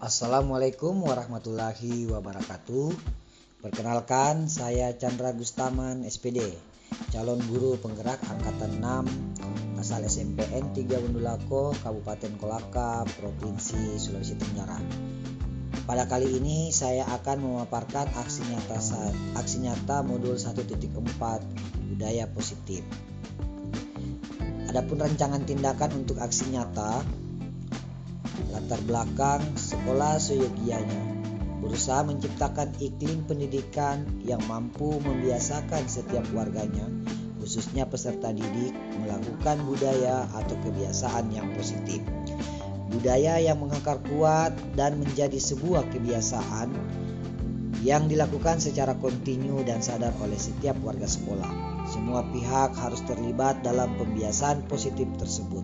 Assalamualaikum warahmatullahi wabarakatuh. Perkenalkan, saya Chandra Gustaman SPD, calon guru penggerak angkatan 6 asal SMPN 3 Wendulako, Kabupaten Kolaka, Provinsi Sulawesi Tenggara. Pada kali ini saya akan memaparkan aksi nyata modul 1.4 budaya positif. Adapun rancangan tindakan untuk aksi nyata, latar belakang sekolah seyogianya berusaha menciptakan iklim pendidikan yang mampu membiasakan setiap warganya, khususnya peserta didik, melakukan budaya atau kebiasaan yang positif. Budaya yang mengakar kuat dan menjadi sebuah kebiasaan yang dilakukan secara kontinu dan sadar oleh setiap warga sekolah. Semua pihak harus terlibat dalam pembiasaan positif tersebut.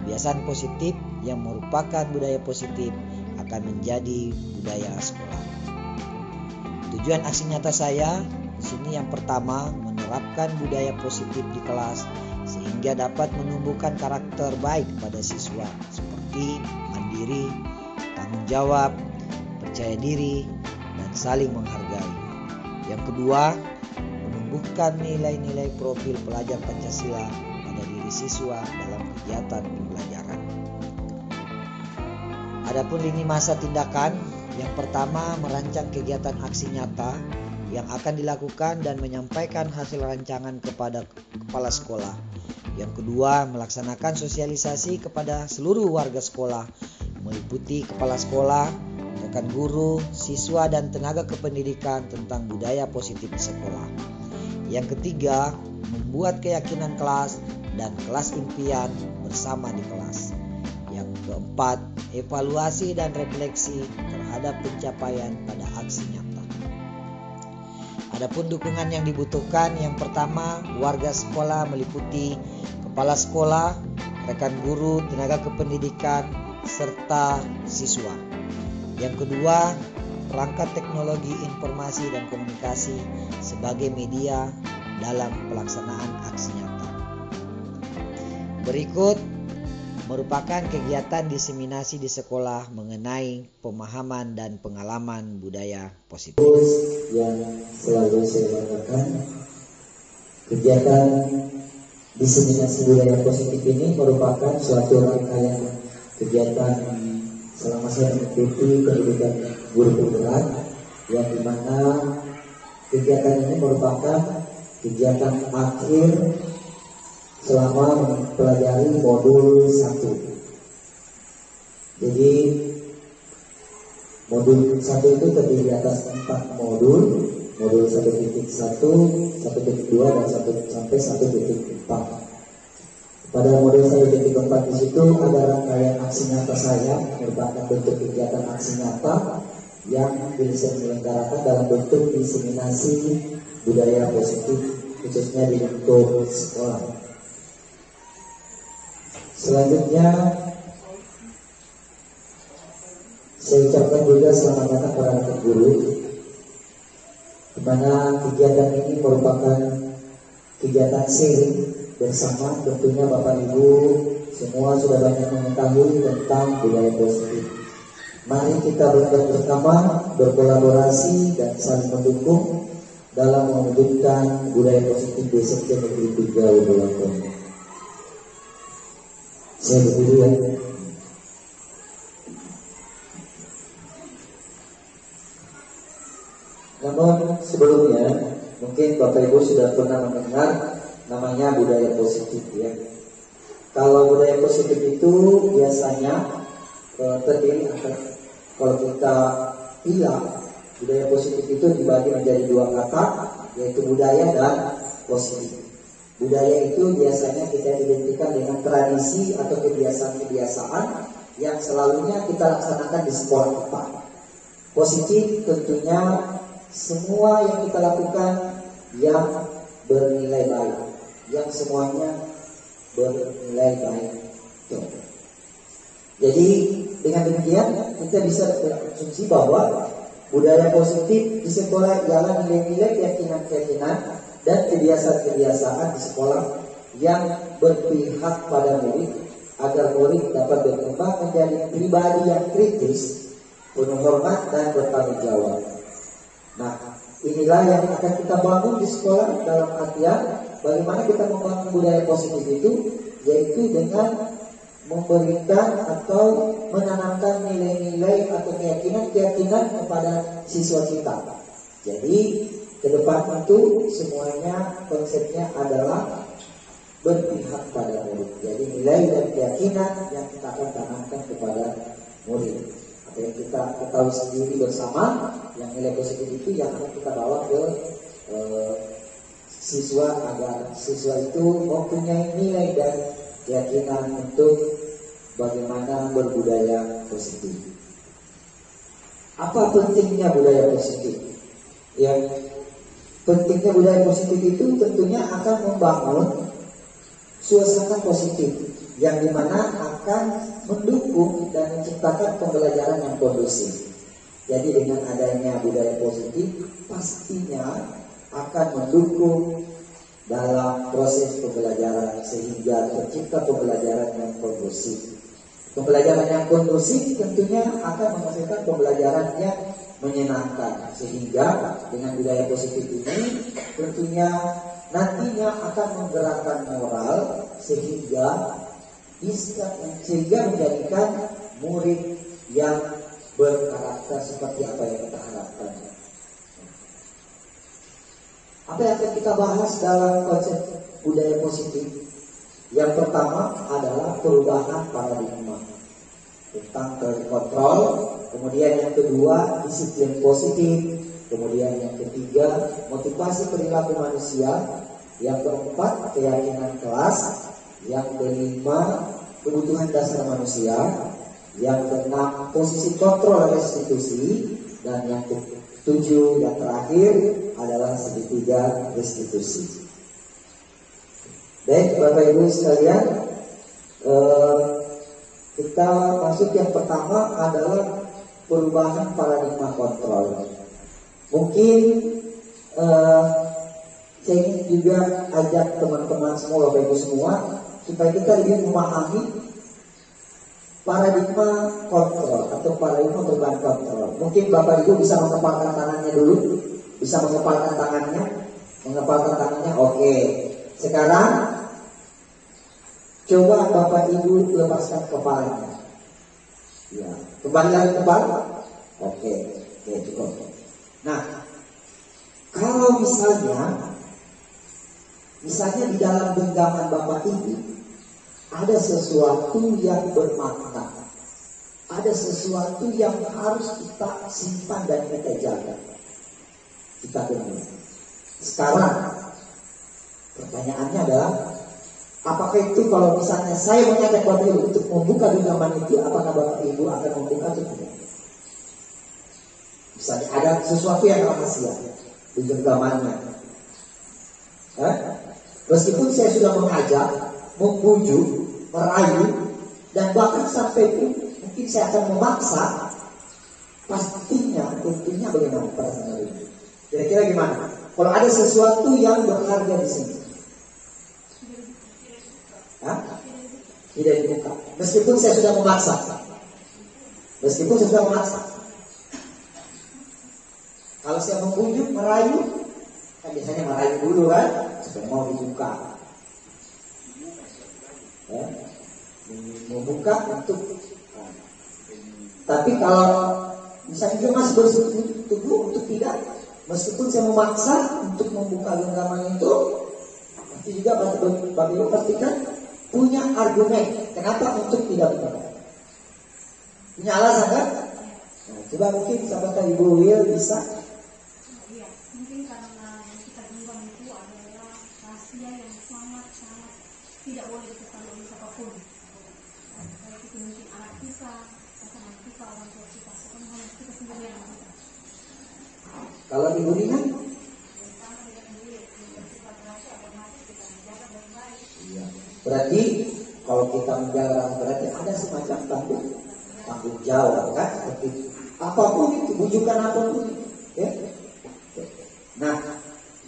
Pembiasaan positif yang merupakan budaya positif akan menjadi budaya sekolah. Tujuan aksi nyata saya di sini yang pertama, menerapkan budaya positif di kelas sehingga dapat menumbuhkan karakter baik pada siswa seperti mandiri, tanggung jawab, percaya diri, dan saling menghargai. Yang kedua, menumbuhkan nilai-nilai profil pelajar Pancasila pada diri siswa dalam kegiatan pembelajaran. Adapun lini masa tindakan, yang pertama merancang kegiatan aksi nyata yang akan dilakukan dan menyampaikan hasil rancangan kepada kepala sekolah. Yang kedua, melaksanakan sosialisasi kepada seluruh warga sekolah, meliputi kepala sekolah, rekan guru, siswa, dan tenaga kependidikan tentang budaya positif di sekolah. Yang ketiga, membuat keyakinan kelas dan kelas impian bersama di kelas. Yang keempat, evaluasi dan refleksi terhadap pencapaian pada aksi nyata. Adapun dukungan yang dibutuhkan, yang pertama, warga sekolah meliputi kepala sekolah, rekan guru, tenaga kependidikan, serta siswa. Yang kedua, perangkat teknologi informasi dan komunikasi sebagai media dalam pelaksanaan aksi nyata. Berikut merupakan kegiatan diseminasi di sekolah mengenai pemahaman dan pengalaman budaya positif. Yang selalu saya lakukan, kegiatan diseminasi budaya positif ini merupakan suatu rangkaian kegiatan selama saya mengikuti pendidikan guru penggerak, yang dimana kegiatan ini merupakan kegiatan akhir selama mempelajari modul 1. Jadi modul 1 itu terdiri atas 4 modul. Modul 1.1, 1.2, dan sampai 1.4. Pada modul 1.4 di situ ada rangkaian aksi nyata saya, merupakan bentuk kegiatan aksi nyata yang diselenggarakan dalam bentuk diseminasi budaya positif, khususnya di bentuk sekolah. Selanjutnya, saya ucapkan juga selamat datang para rekan guru, di mana kegiatan ini merupakan kegiatan sharing bersama. Tentunya Bapak Ibu semua sudah banyak mengetahui tentang budaya positif. Mari kita bersama berkolaborasi dan saling mendukung dalam mewujudkan budaya positif di SMK Negeri 3 Wendulako. Saya berdiri ya. Namun sebelumnya, mungkin Bapak Ibu sudah pernah mendengar namanya budaya positif ya. Kalau budaya positif itu biasanya terdiri atas, kalau kita bilang budaya positif itu dibagi menjadi 2 kata, yaitu budaya dan positif. Budaya itu biasanya kita identikan dengan tradisi atau kebiasaan-kebiasaan yang selalunya kita laksanakan di sekolah kita. Positif tentunya semua yang kita lakukan yang bernilai baik, yang semuanya bernilai baik. Jadi dengan demikian kita bisa berasumsi bahwa budaya positif di sekolah ialah nilai-nilai keyakinan-keyakinan dan kebiasaan-kebiasaan di sekolah yang berpihak pada murid agar murid dapat berkembang menjadi pribadi yang kritis penuh hormat dan bertanggung jawab. Nah, inilah yang akan kita bangun di sekolah dalam artian bagaimana kita membangun budaya positif itu, yaitu dengan memberikan atau menanamkan nilai-nilai atau keyakinan-keyakinan kepada siswa kita. Jadi ke depan itu semuanya konsepnya adalah berpihak pada murid. Jadi nilai dan keyakinan yang kita akan tanamkan kepada murid. Apa yang kita ketahui sendiri bersama, yang nilai positif itu yang akan kita bawa ke siswa agar siswa itu mempunyai nilai dan keyakinan untuk bagaimana berbudaya positif. Apa pentingnya budaya positif? Yang pentingnya budaya positif itu tentunya akan membangun suasana positif yang dimana akan mendukung dan menciptakan pembelajaran yang kondusif. Jadi dengan adanya budaya positif pastinya akan mendukung dalam proses pembelajaran sehingga tercipta pembelajaran yang kondusif. Pembelajaran yang kondusif tentunya akan menghasilkan pembelajaran yang menyenangkan, sehingga dengan budaya positif ini tentunya nantinya akan menggerakkan moral sehingga menjadikan murid yang berkarakter seperti apa yang kita harapkan. Apa yang akan kita bahas dalam konsep budaya positif? Yang pertama adalah perubahan paradigma tentang terkontrol, kemudian yang kedua disiplin positif, kemudian yang ketiga motivasi perilaku manusia, yang keempat keyakinan kelas, yang kelima kebutuhan dasar manusia, yang keenam posisi kontrol restitusi, dan yang ketujuh yang terakhir adalah segitiga restitusi. Baik Bapak Ibu sekalian, kita masuk yang pertama adalah perubahan paradigma kontrol. Mungkin saya ingin juga ajak teman-teman semua, Bapak Ibu semua, supaya kita lebih memahami paradigma kontrol atau paradigma perubahan kontrol. Mungkin Bapak Ibu bisa mengepalkan tangannya dulu, bisa mengepalkan tangannya, oke. Sekarang coba Bapak Ibu lepaskan kepalanya. Ya, kembali lagi kepala. Oke, cukup. Nah, kalau misalnya di dalam genggaman Bapak Ibu ada sesuatu yang bermakna, ada sesuatu yang harus kita simpan dan kita jaga, kita dengar. Sekarang pertanyaannya adalah, apakah itu kalau misalnya saya mengajak Bapak Ibu untuk membuka genggaman itu, apakah Bapak Ibu akan membuka atau tidak? Misalnya ada sesuatu yang rahasia di genggamannya. Meskipun saya sudah mengajak, membujuk, merayu, dan bahkan sampai pun mungkin saya akan memaksa, pastinya tentunya bagaimana perasaan itu? Kira-kira gimana? Kalau ada sesuatu yang berharga di sini, tidak dibuka. Meskipun saya sudah memaksa. Kalau saya membujuk, merayu, kan biasanya merayu dulu kan, supaya mau dibuka. Membuka untuk. Tapi kalau misalnya dia masih bersetuju untuk tidak, meskipun saya memaksa untuk membuka genggaman itu, nanti juga Bapak Ibu pastikan punya argumen kenapa untuk tidak buka. Punya alasan kan? Nah, coba mungkin sahabat Ibu Will bisa. Iya, mungkin karena yang kita genggam itu adalah rahasia yang sangat tidak boleh diketahui oleh siapapun. Baik itu mungkin anak kita, pasangan kita, orang tua kita, sebenarnya kita sendiri yang kita. Kalau Ibu Rina? Iya. Berarti kalau kita menjaga berarti ada semacam tanggung jawab kan, seperti apapun itu, bujukan apapun itu, ya. Nah,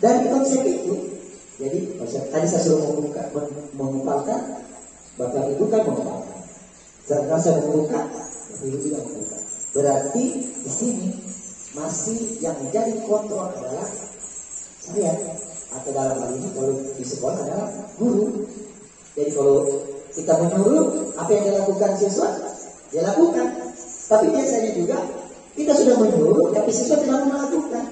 dari konsep itu, jadi tadi saya suruh mengempalkan, Bapak Ibu kan mengempalkan. Setelah saya membuka, Bapak Ibu juga membuka. Berarti di sini masih yang menjadi kontrol adalah saya, atau dalam hal ini kalau di sekolah adalah guru. Jadi kalau kita menyuruh apa yang dilakukan siswa, dia lakukan. Tapi biasanya juga kita sudah menyuruh, tapi siswa tidak melakukan.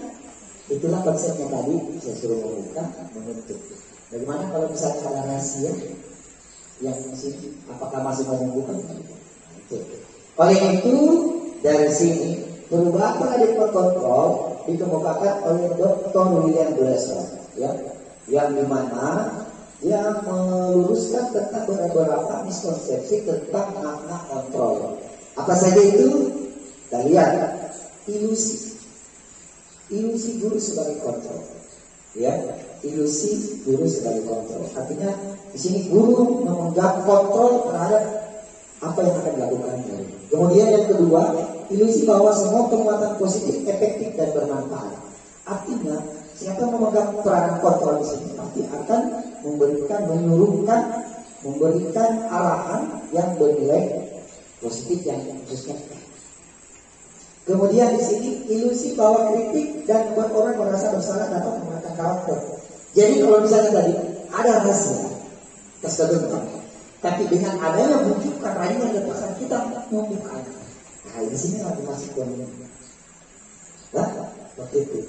Itulah konsepnya tadi saya suruh membuka, menutup. Bagaimana kalau misalnya ada rahasia yang sini, apakah masih mau membuka? Itu. Oleh itu dari sini perubahan paradigma kontrol dikemukakan oleh Dr. William Glasser, ya, yang dimana dia meluruskan tentang beberapa miskonsepsi tentang makna kontrol. Apa saja itu? Kita lihat ilusi guru sebagai kontrol, ya, ilusi guru sebagai kontrol. Artinya di sini guru memegang kontrol terhadap apa yang akan dilakukan guru. Kemudian yang kedua, ilusi bahwa semua penguatan positif efektif dan bermanfaat. Artinya siapa yang memegang peran kontrol di sini pasti akan memberikan arahan yang bernilai positif yang khususnya. Kemudian di sini ilusi bahwa kritik dan membuat orang merasa bersalah dapat menggunakan karakter. Jadi kalau misalnya tadi ada rahasia, tapi dengan adanya bujukan rayu yang terpaksa kita membuka. Nah di sini lagi masih komitmen. Nah, seperti itu.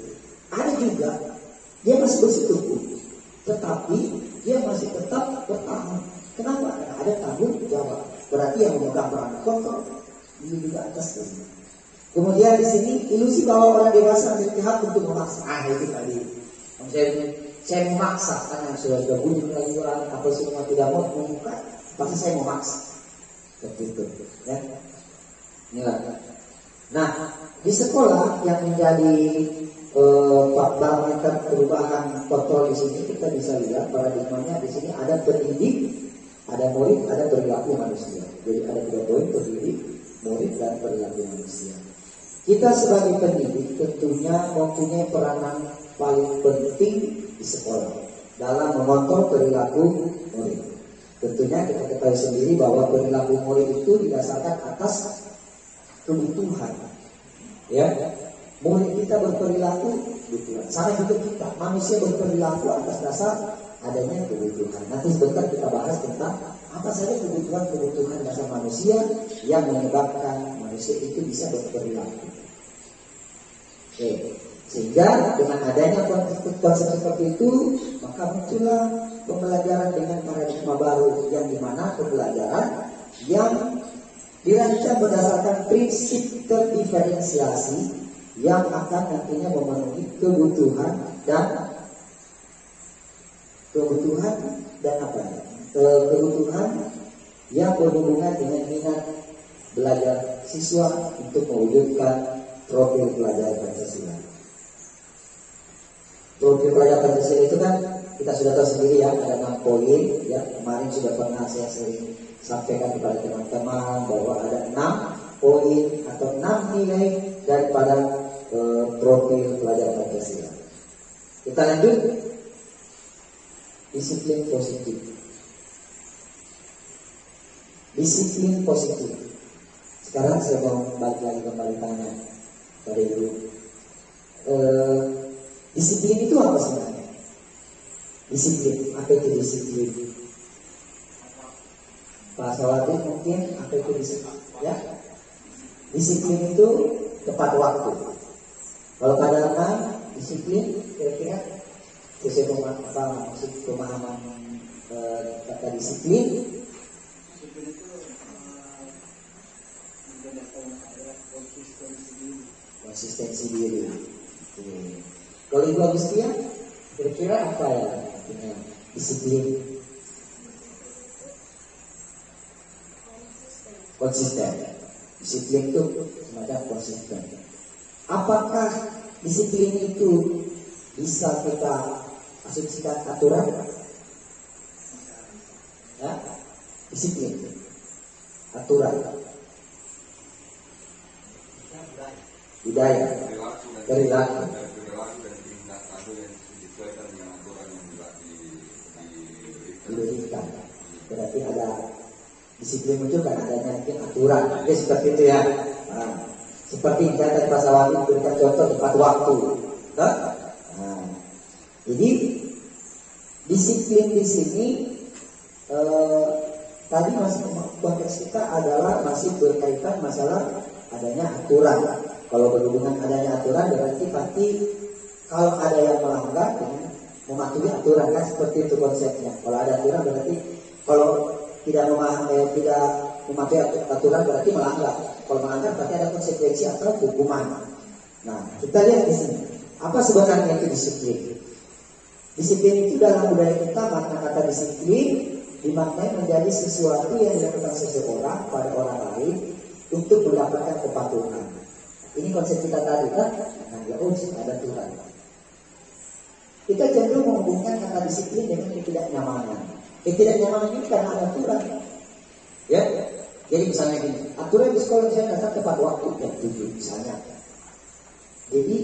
Ada juga dia masih bersikukuh, tetapi dia masih tetap bertahan. Kenapa? Karena ada tanggung jawab. Berarti yang memegang peran kontrol dia juga atas ini. Kemudian di sini ilusi bahwa orang dewasa memiliki hak untuk memaksa. Itu tadi. Saya memaksa karena sudah bunyi kelajuan, apa semua tidak mau membuka, pasti saya memaksa. Seperti itu, ya. Inilah. Nah, di sekolah yang menjadi parameter perubahan kontrol di sini kita bisa lihat paradigmanya di sini ada pendidik, ada murid, ada perilaku manusia. Jadi ada 3 poin: pendidik, murid, dan perilaku manusia. Kita sebagai pendidik tentunya mempunyai peranan paling penting di sekolah dalam mengontrol perilaku murid. Tentunya kita ketahui sendiri bahwa perilaku murid itu didasarkan atas kebutuhan. Ya, murid kita berperilaku kebutuhan. Sama juga kita, manusia berperilaku atas dasar adanya kebutuhan. Nanti sebentar kita bahas tentang apa saja kebutuhan dasar manusia yang menyebabkan manusia itu bisa berperilaku. Sehingga dengan adanya konsep seperti itu, maka muncullah pembelajaran dengan paradigma baru, yang dimana pembelajaran yang dirancang berdasarkan prinsip terdiferensiasi yang akan nantinya memenuhi kebutuhan dan kebutuhan yang berhubungan dengan minat belajar siswa untuk mewujudkan profil pelajar Pancasila. Profil pelajar Pancasila itu kan kita sudah tahu sendiri ya, ada 6 poin ya. Kemarin sudah pernah saya sering sampaikan kepada teman-teman bahwa ada 6 poin atau 6 nilai daripada profil pelajar Pancasila. Kita lanjut. Disiplin positif. Disiplin positif. Sekarang saya mau kembali tanya pada ibu. Disiplin itu apa sebenarnya? Disiplin, apa itu disiplin? Pak Sawati mungkin apa itu disiplin? Ya, disiplin itu tepat waktu. Kalau kadang-kadang disiplin kira-kira sesuai pemahaman kata disiplin. Disiplin itu konsistensi diri. Kalau Ibu Agustia, kira-kira apa ya artinya disiplin? Konsisten. Disiplin itu semacam konsisten. Apakah disiplin itu bisa kita asumsikan aturan? Ya, disiplin, aturan, budaya, perilaku. Diberikan. Berarti ada disiplin muncul kan adanya mungkin aturan. Ya seperti itu ya. Nah, Seperti kata Pak Sawati berikan contoh tepat waktu. Nah, jadi disiplin di sini tadi masih konteks kita adalah masih berkaitan masalah adanya aturan. Kalau berhubungan adanya aturan berarti pasti kalau ada yang melanggar mematuhi aturan, kan seperti itu konsepnya. Kalau ada aturan berarti kalau tidak mematuhi aturan berarti melanggar. Kalau melanggar berarti ada konsekuensi atau hukuman. Nah, kita lihat di sini apa sebenarnya itu disiplin. Disiplin itu dalam budaya kita makna kata disiplin dimaknai menjadi sesuatu yang dilakukan seseorang pada orang lain untuk mendapatkan kepatuhan. Ini konsep kita tadi kan? Nah, ya ada aturan. Kita cenderung menghubungkan kata disiplin dengan ketidaknyamanan. Ketidaknyamanan ini karena ada aturan. Ya, jadi misalnya gini, aturan di sekolah saya datang tepat waktu jam 7 misalnya. Jadi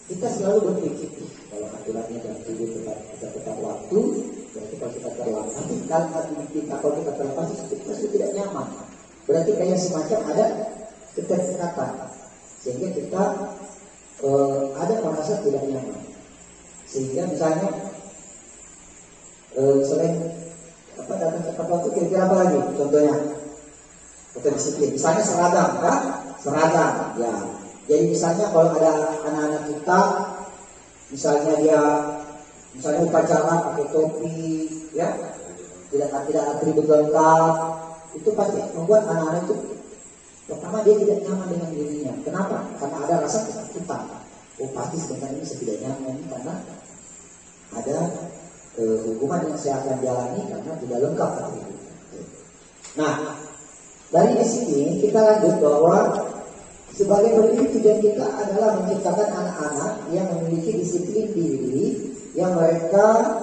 kita selalu berpikir, kalau aturannya jam 7 tepat waktu, berarti kalau kita terlambat, kalau kita terlambat kita sudah tidak nyaman. Berarti kayak semacam ada keterikatan, sehingga kita ada merasa tidak nyaman. Sehingga misalnya selain datang tepat waktu, kira-kira apa lagi? Contohnya, kata disiplin. Misalnya seragam, kan? Seragam, ya. Jadi misalnya kalau ada anak-anak kita, misalnya upacara pakai topi, ya, tidak atribut lengkap, itu pasti membuat anak-anak itu pertama dia tidak nyaman dengan dirinya. Kenapa? Karena ada rasa ketakutan. Oh pasti sebenarnya ini saya tidak nyaman karena ada hukuman yang saya akan jalani karena tidak lengkap atribut. Nah, dari sini kita lanjut bahwa sebagai pendidik tujuan kita adalah menciptakan anak-anak yang memiliki disiplin diri, yang mereka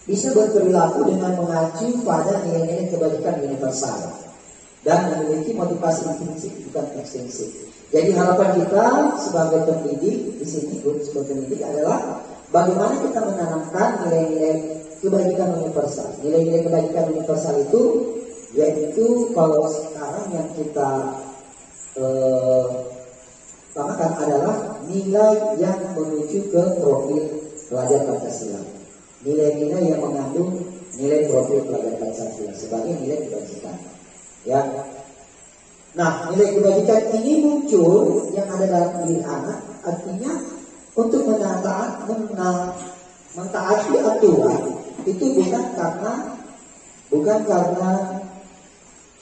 bisa berperilaku dengan mengacu pada nilai-nilai kebajikan universal dan memiliki motivasi intrinsik bukan ekstrinsik. Jadi harapan kita sebagai pendidik di sini, sebagai pendidik adalah bagaimana kita menanamkan nilai-nilai kebajikan universal. Nilai-nilai kebajikan universal itu yaitu kalau sekarang yang kita utamakan adalah nilai yang menuju ke profil pelajar Pancasila. Nilai-nilai yang mengandung nilai profil pelajar Pancasila sebagai nilai kebajikan. Ya. Nah, nilai kebajikan ini muncul yang ada dalam diri anak, artinya untuk mentaati aturan itu bukan karena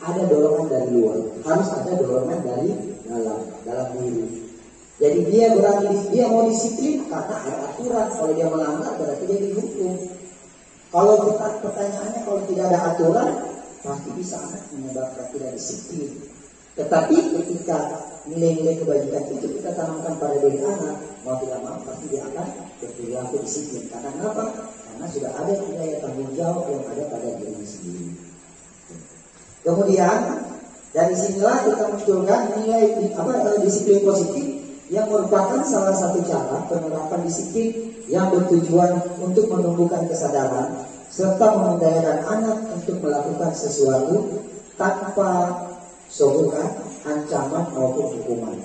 ada dorongan dari luar, harus ada dorongan dari dalam diri. Jadi dia mau disiplin karena ada aturan. Kalau dia melanggar berarti dia dihukum. Kalau pertanyaannya kalau tidak ada aturan, pasti bisa anak menyebabkan tidak disiplin. Tetapi ketika nilai-nilai kebajikan itu kita tanamkan pada diri anak, mau tidak mau pasti dia akan berperilaku disiplin. Karena apa? Karena sudah ada nilai tanggung jawab yang ada pada diri sendiri. Kemudian dari sinilah kita munculkan nilai disiplin positif yang merupakan salah satu cara penerapan disiplin yang bertujuan untuk menumbuhkan kesadaran serta memendayakan anak untuk melakukan sesuatu tanpa sogokan, ancaman maupun hukuman.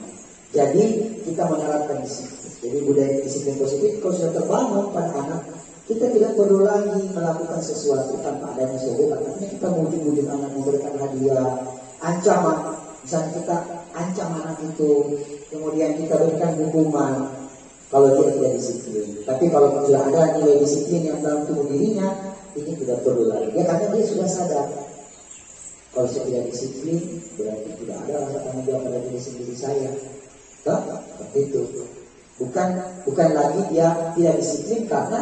Jadi kita menerapkan disiplin. Jadi budaya disiplin positif kalau sudah terbangun pada anak, kita tidak perlu lagi melakukan sesuatu tanpa adanya sogokan. Artinya kita mungkin anak memberikan hadiah, ancaman. Misalnya kita ancam anak itu, kemudian kita berikan hukuman kalau dia tidak disiplin. Tapi kalau sudah ada nilai disiplin yang dalam tubuh dirinya, ini tidak perlu lagi. Ya karena dia sudah sadar. Kalau saya tidak disiplin, berarti tidak ada rasa tanggung jawab pada diri sendiri saya. Seperti itu. Bukan lagi dia tidak disiplin karena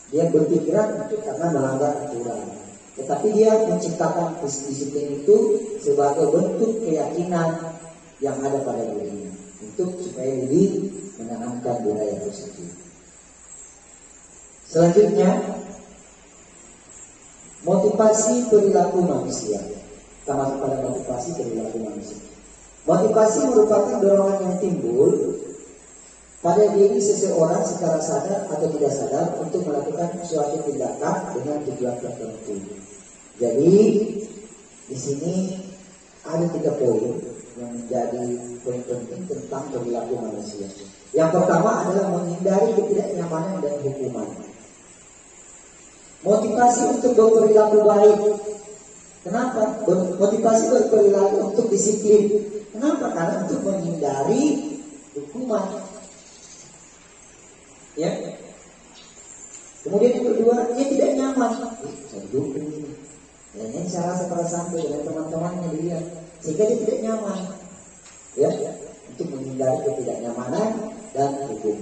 dia berpikiran itu karena melanggar aturan. Tetapi dia menciptakan disiplin itu sebagai bentuk keyakinan yang ada pada dirinya untuk supaya diri menanamkan budaya positif. Selanjutnya, motivasi perilaku manusia. Kita masuk pada motivasi perilaku manusia. Motivasi merupakan dorongan yang timbul pada diri seseorang secara sadar atau tidak sadar untuk melakukan suatu tindakan dengan tujuan tertentu. Jadi di sini ada 3 poin menjadi poin penting tentang perilaku manusia. Yang pertama adalah menghindari ketidaknyamanan dan hukuman. Motivasi untuk berperilaku baik. Kenapa? Motivasi berperilaku untuk disiplin. Kenapa? Karena untuk menghindari hukuman. Ya. Kemudian yang kedua, dia tidak nyaman. Saya dukung ini. Dan ini saya rasa perasaan dengan teman-temannya dia, sehingga dia tidak nyaman. Ya, untuk menghindari ketidaknyamanan dan hukum.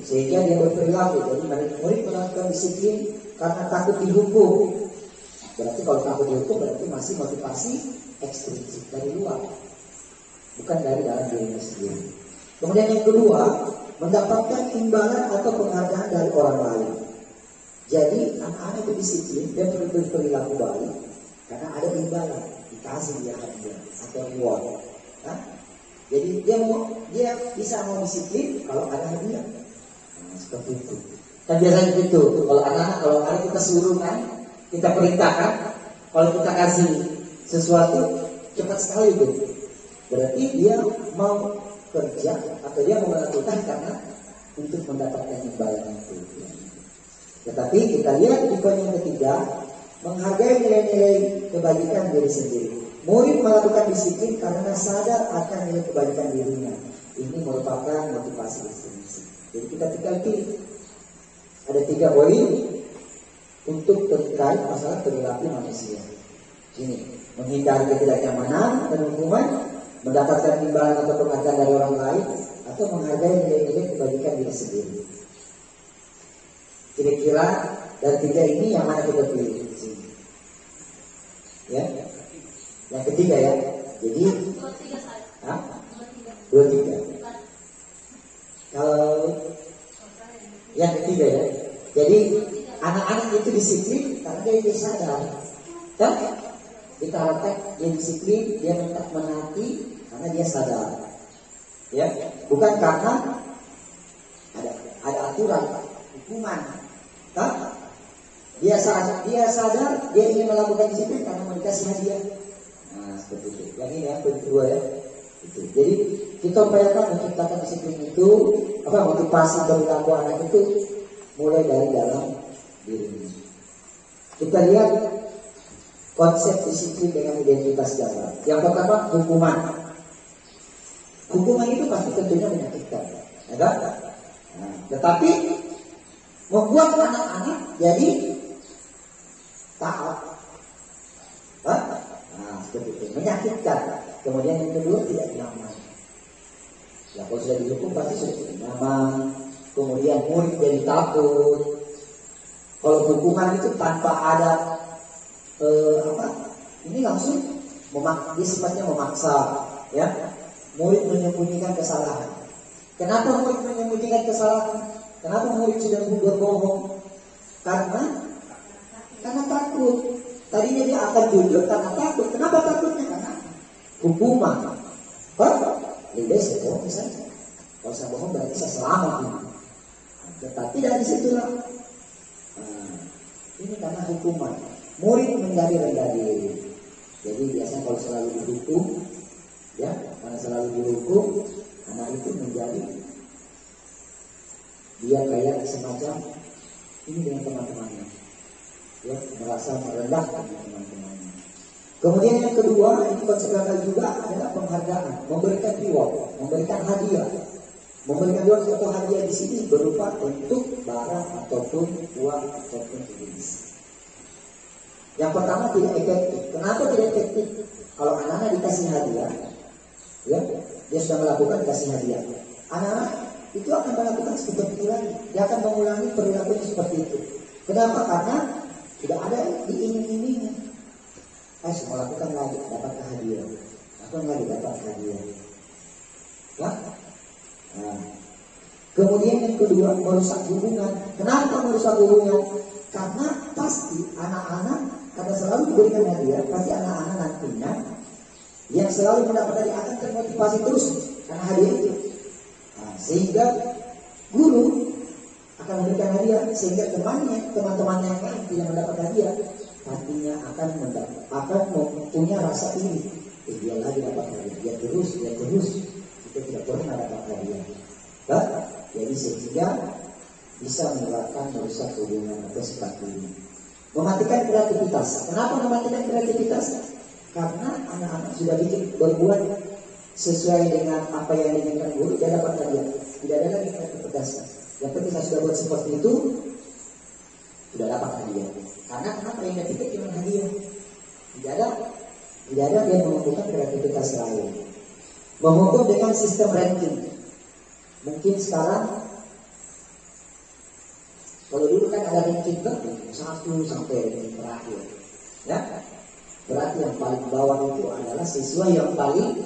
Sehingga dia berperilaku. Jadi murid melakukan disiplin karena takut dihukum. Berarti kalau takut dihukum berarti masih motivasi ekstrinsik dari luar, bukan dari dalam dirinya sendiri. Kemudian yang kedua, mendapatkan imbalan atau penghargaan dari orang lain. Jadi anak-anak itu disiplin dan berperilaku baik karena ada imbalan, dikasih dia hadiah atau reward. Jadi dia bisa mau disiplin kalau ada hadiah. Seperti itu. Kan biasanya gitu. Kalau anak-anak, kalau ada kita suruh kan, kita perintahkan, kalau kita kasih sesuatu cepat sekali itu. Berarti dia mau kerja atau dia mau melakukan karena untuk mendapatkan imbalan itu. Tetapi kita lihat di poin yang ketiga, menghargai nilai-nilai kebajikan diri sendiri. Murid melakukan disiplin karena sadar akan nilai kebaikan dirinya. Ini merupakan motivasi ekstrinsik. Jadi kita tinggal pilih. Ada 3 poin untuk terkait masalah perilaku manusia. Ini menghindari ketidaknyamanan dan hukuman, mendapatkan imbalan atau penghargaan dari orang lain, atau menghargai nilai-nilai kebajikan diri sendiri. Kira-kira dari 3 ini yang mana kita pilih? Ya. Yang ketiga ya. Jadi 23. Kalau yang ketiga ya. Jadi anak-anak itu disiplin karena dia sadar. Kan? Kita harapkan dia disiplin, dia menaati karena dia sadar. Ya, bukan karena ada aturan hukuman. Kan? Dia sadar dia ingin melakukan disiplin karena mau dikasih hadiah. Nah, seperti itu. Yang ini yang kedua ya. Itu. Jadi kita upayakan menciptakan disiplin itu, motivasi perilaku anak itu mulai dari dalam diri. Kita lihat konsep disiplin dengan identitas dasar. Yang pertama, hukuman. Hukuman itu pasti tentunya menyakitkan, ya kan? Nah, tetapi membuat anak-anak jadi taat. Nah, seperti itu, menyakitkan. Kemudian yang kedua, tidak nyaman. Ya, kalau sudah dihukum pasti sudah tidak nyaman. Kemudian murid jadi takut. Kalau hukuman itu tanpa ada ini langsung dia sifatnya memaksa, ya. Murid menyembunyikan kesalahan. Kenapa murid menyembunyikan kesalahan? Kenapa murid sudah berbohong? Karena takut. Tadinya dia akan jujur karena takut. Kenapa takutnya? Karena hukuman. Lebih saya bohong saja. Kalau saya bohong berarti saya selamat. Tetapi dari situlah ini karena hukuman. Murid menjadi rendah diri. Jadi biasanya kalau selalu dihukum, ya, karena selalu dihukum, anak itu menjadi dia kayak semacam ini dengan teman-temannya, ya, merasa merendahkan teman-temannya. Kemudian yang kedua, ini konsekuensinya juga adalah penghargaan, memberikan reward, memberikan hadiah. Memberikan reward atau hadiah di sini berupa bentuk barang ataupun uang ataupun jenis. Yang pertama tidak efektif. Kenapa tidak efektif? Kalau anak-anak dikasih hadiah, ya, dia sudah melakukan dikasih hadiah. Anak-anak itu akan melakukan seperti itu lagi. Dia akan mengulangi perilakunya seperti itu. Kenapa? Karena tidak ada diiming-imingi. Saya melakukan lagi, dapat hadiah. Lakukan lagi, dapat hadiah. Ya? Nah. Kemudian yang kedua, merusak hubungan. Kenapa merusak hubungan? Karena pasti anak-anak, karena selalu diberikan hadiah, pasti anak-anak nantinya yang selalu mendapat hadiah akan termotivasi terus karena hadiah itu. Nah, sehingga guru akan memberikan hadiah, sehingga teman-temannya yang lain tidak mendapat hadiah, nantinya akan mempunyai rasa iri. dia lagi dapat hadiah, dia terus, kita tidak pernah dapat hadiah. Jadi sehingga bisa menyebabkan merusak hubungan atau sifat ini. Mematikan kreativitas. Kenapa mematikan kreativitas? Karena anak-anak sudah berbuat sesuai dengan apa yang diinginkan guru, dia dapat hadiah. Tidak ada lagi kreativitas. Yang penting sudah buat seperti itu, sudah dapat hadiah. Karena kenapa yang dipikir cuma hadiah? Tidak ada dia mengumpulkan kreativitas lain. Mengukur dengan sistem ranking. Mungkin sekarang kalau dulu kan ada ranking 1 sampai ranking terakhir, ya. Berarti yang paling bawah itu adalah siswa yang paling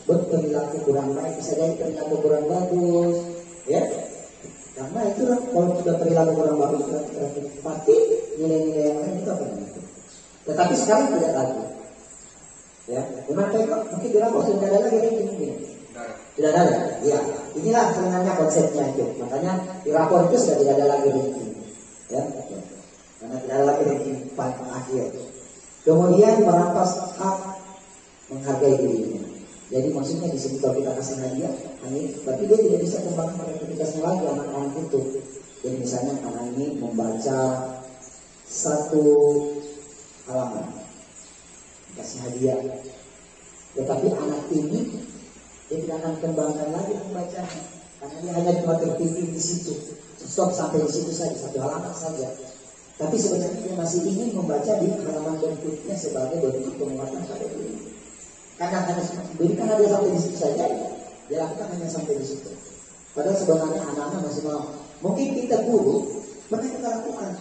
berperilaku kurang baik, bisa jadi perilaku kurang bagus, ya. Karena itulah kalau sudah perilaku kurang bagus, pasti nilai-nilai yang lain itu apa itu. Tetapi sekarang tidak lagi, ya. Memang mungkin di rapor sudah ada lagi ranking ini. Tidak ada, ya. Inilah sebenarnya konsepnya itu. Makanya di rapor itu sudah tidak ada lagi ranking, ya. Karena tidak ada lagi ranking paling akhir. Kemudian merampas hak menghargai dirinya. Jadi maksudnya di sini kalau kita kasih hadiah, tapi dia tidak bisa kembangkan kreativitasnya lagi anak-anak itu. Jadi misalnya anak ini membaca 1 halaman, kasih hadiah. Tetapi anak ini dia tidak akan kembangkan lagi membacanya, karena dia hanya cuma tertidur di situ, stop sampai di situ saja, 1 halaman saja. Tapi sebenarnya dia masih ingin membaca di halaman berikutnya sebagai bentuk penguatan pada diri. Karena hanya berikan hadiah sampai di situ saja, dia lakukan hanya sampai di situ. Padahal sebenarnya anak-anak masih mau. Mungkin kita guru pernah kita lakukan,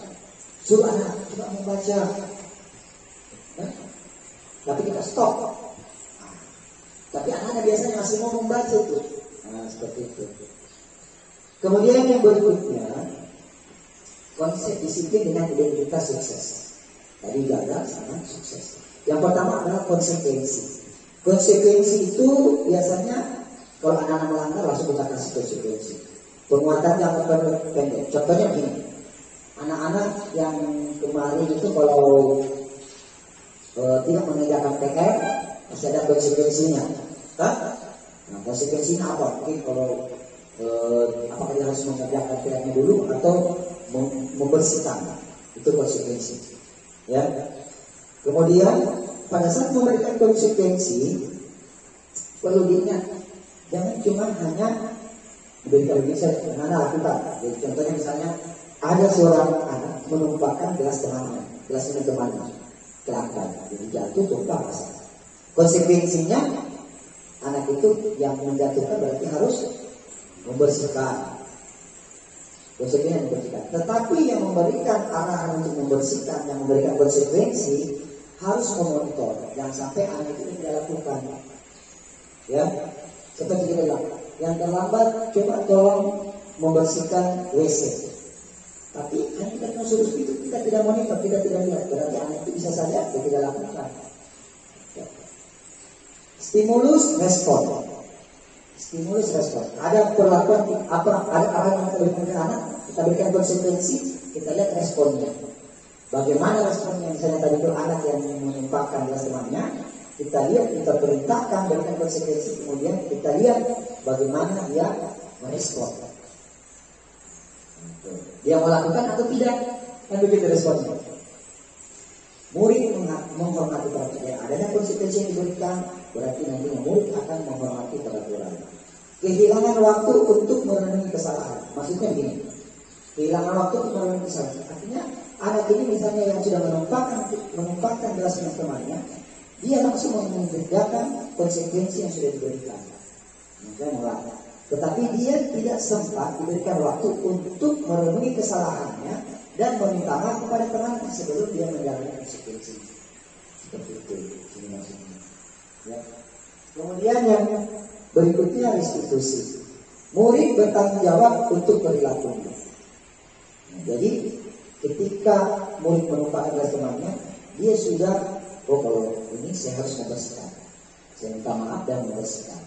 suruh anak coba membaca, tapi kita stop. Tapi anak-anak biasanya masih mau membaca itu. Seperti itu. Kemudian yang berikutnya, konsep disiplin dengan identitas sukses. Tadi gagal sama sukses. Yang pertama adalah konsekuensi. Konsekuensi itu biasanya kalau anak-anak melanggar langsung kita kasih konsekuensi. Penguatan jangka pendek. Contohnya begini, anak-anak yang kemarin itu kalau tidak mengerjakan PR masih ada konsekuensinya. Nah, konsekuensinya apa? Mungkin kalau apakah dia harus mengerjakan PR-nya dulu atau membersihkan, itu konsekuensi. Ya. Kemudian pada saat memberikan konsekuensi, perlu diingat, jangan cuma hanya berikan saja, anak lakukan. Jadi contohnya misalnya ada seorang anak menumpahkan gelas temannya, gelas ini temannya, kelangkan, jadi jatuh tumpah basah. Konsekuensinya anak itu yang menjatuhkan berarti harus membersihkan. Konsekuensinya membersihkan. Tetapi yang memberikan arahan untuk membersihkan, yang memberikan konsekuensi harus memonitor, jangan sampai anak itu tidak lakukan. Ya, seperti kita bilang, yang terlambat coba tolong membersihkan WC. Tapi kan kita cuma suruh itu, kita tidak monitor, kita tidak lihat, berarti anak itu bisa saja dia tidak lakukan. Ya. Stimulus respon. Stimulus respon. Ada perlakuan apa? Ada arahan yang kita berikan ke anak, kita berikan konsekuensi, kita lihat responnya. Bagaimana responnya? Misalnya tadi itu anak yang menumpahkan gelas temannya, kita lihat, kita perintahkan berikan konsekuensi, kemudian kita lihat bagaimana dia merespon. Dia melakukan atau tidak, kan begitu responnya. Murid menghormati peraturan. Adanya konsekuensi yang diberikan, berarti nanti murid akan menghormati peraturan. Kehilangan waktu untuk merenungi kesalahan. Maksudnya begini, kehilangan waktu untuk merenungi kesalahan. Artinya anak ini misalnya yang sudah menumpahkan gelas temannya, dia langsung mengerjakan konsekuensi yang sudah diberikan. Tetapi dia tidak sempat diberikan waktu untuk merenungi kesalahannya dan meminta maaf kepada temannya sebelum dia menjalani konsekuensi. Seperti itu, ini maksudnya. Ya. Kemudian yang berikutnya restitusi. Murid bertanggung jawab untuk perilakunya. Jadi ketika murid menumpahkan gelas temannya, dia sudah, kalau ini saya harus membersihkan, saya minta maaf dan membersihkan.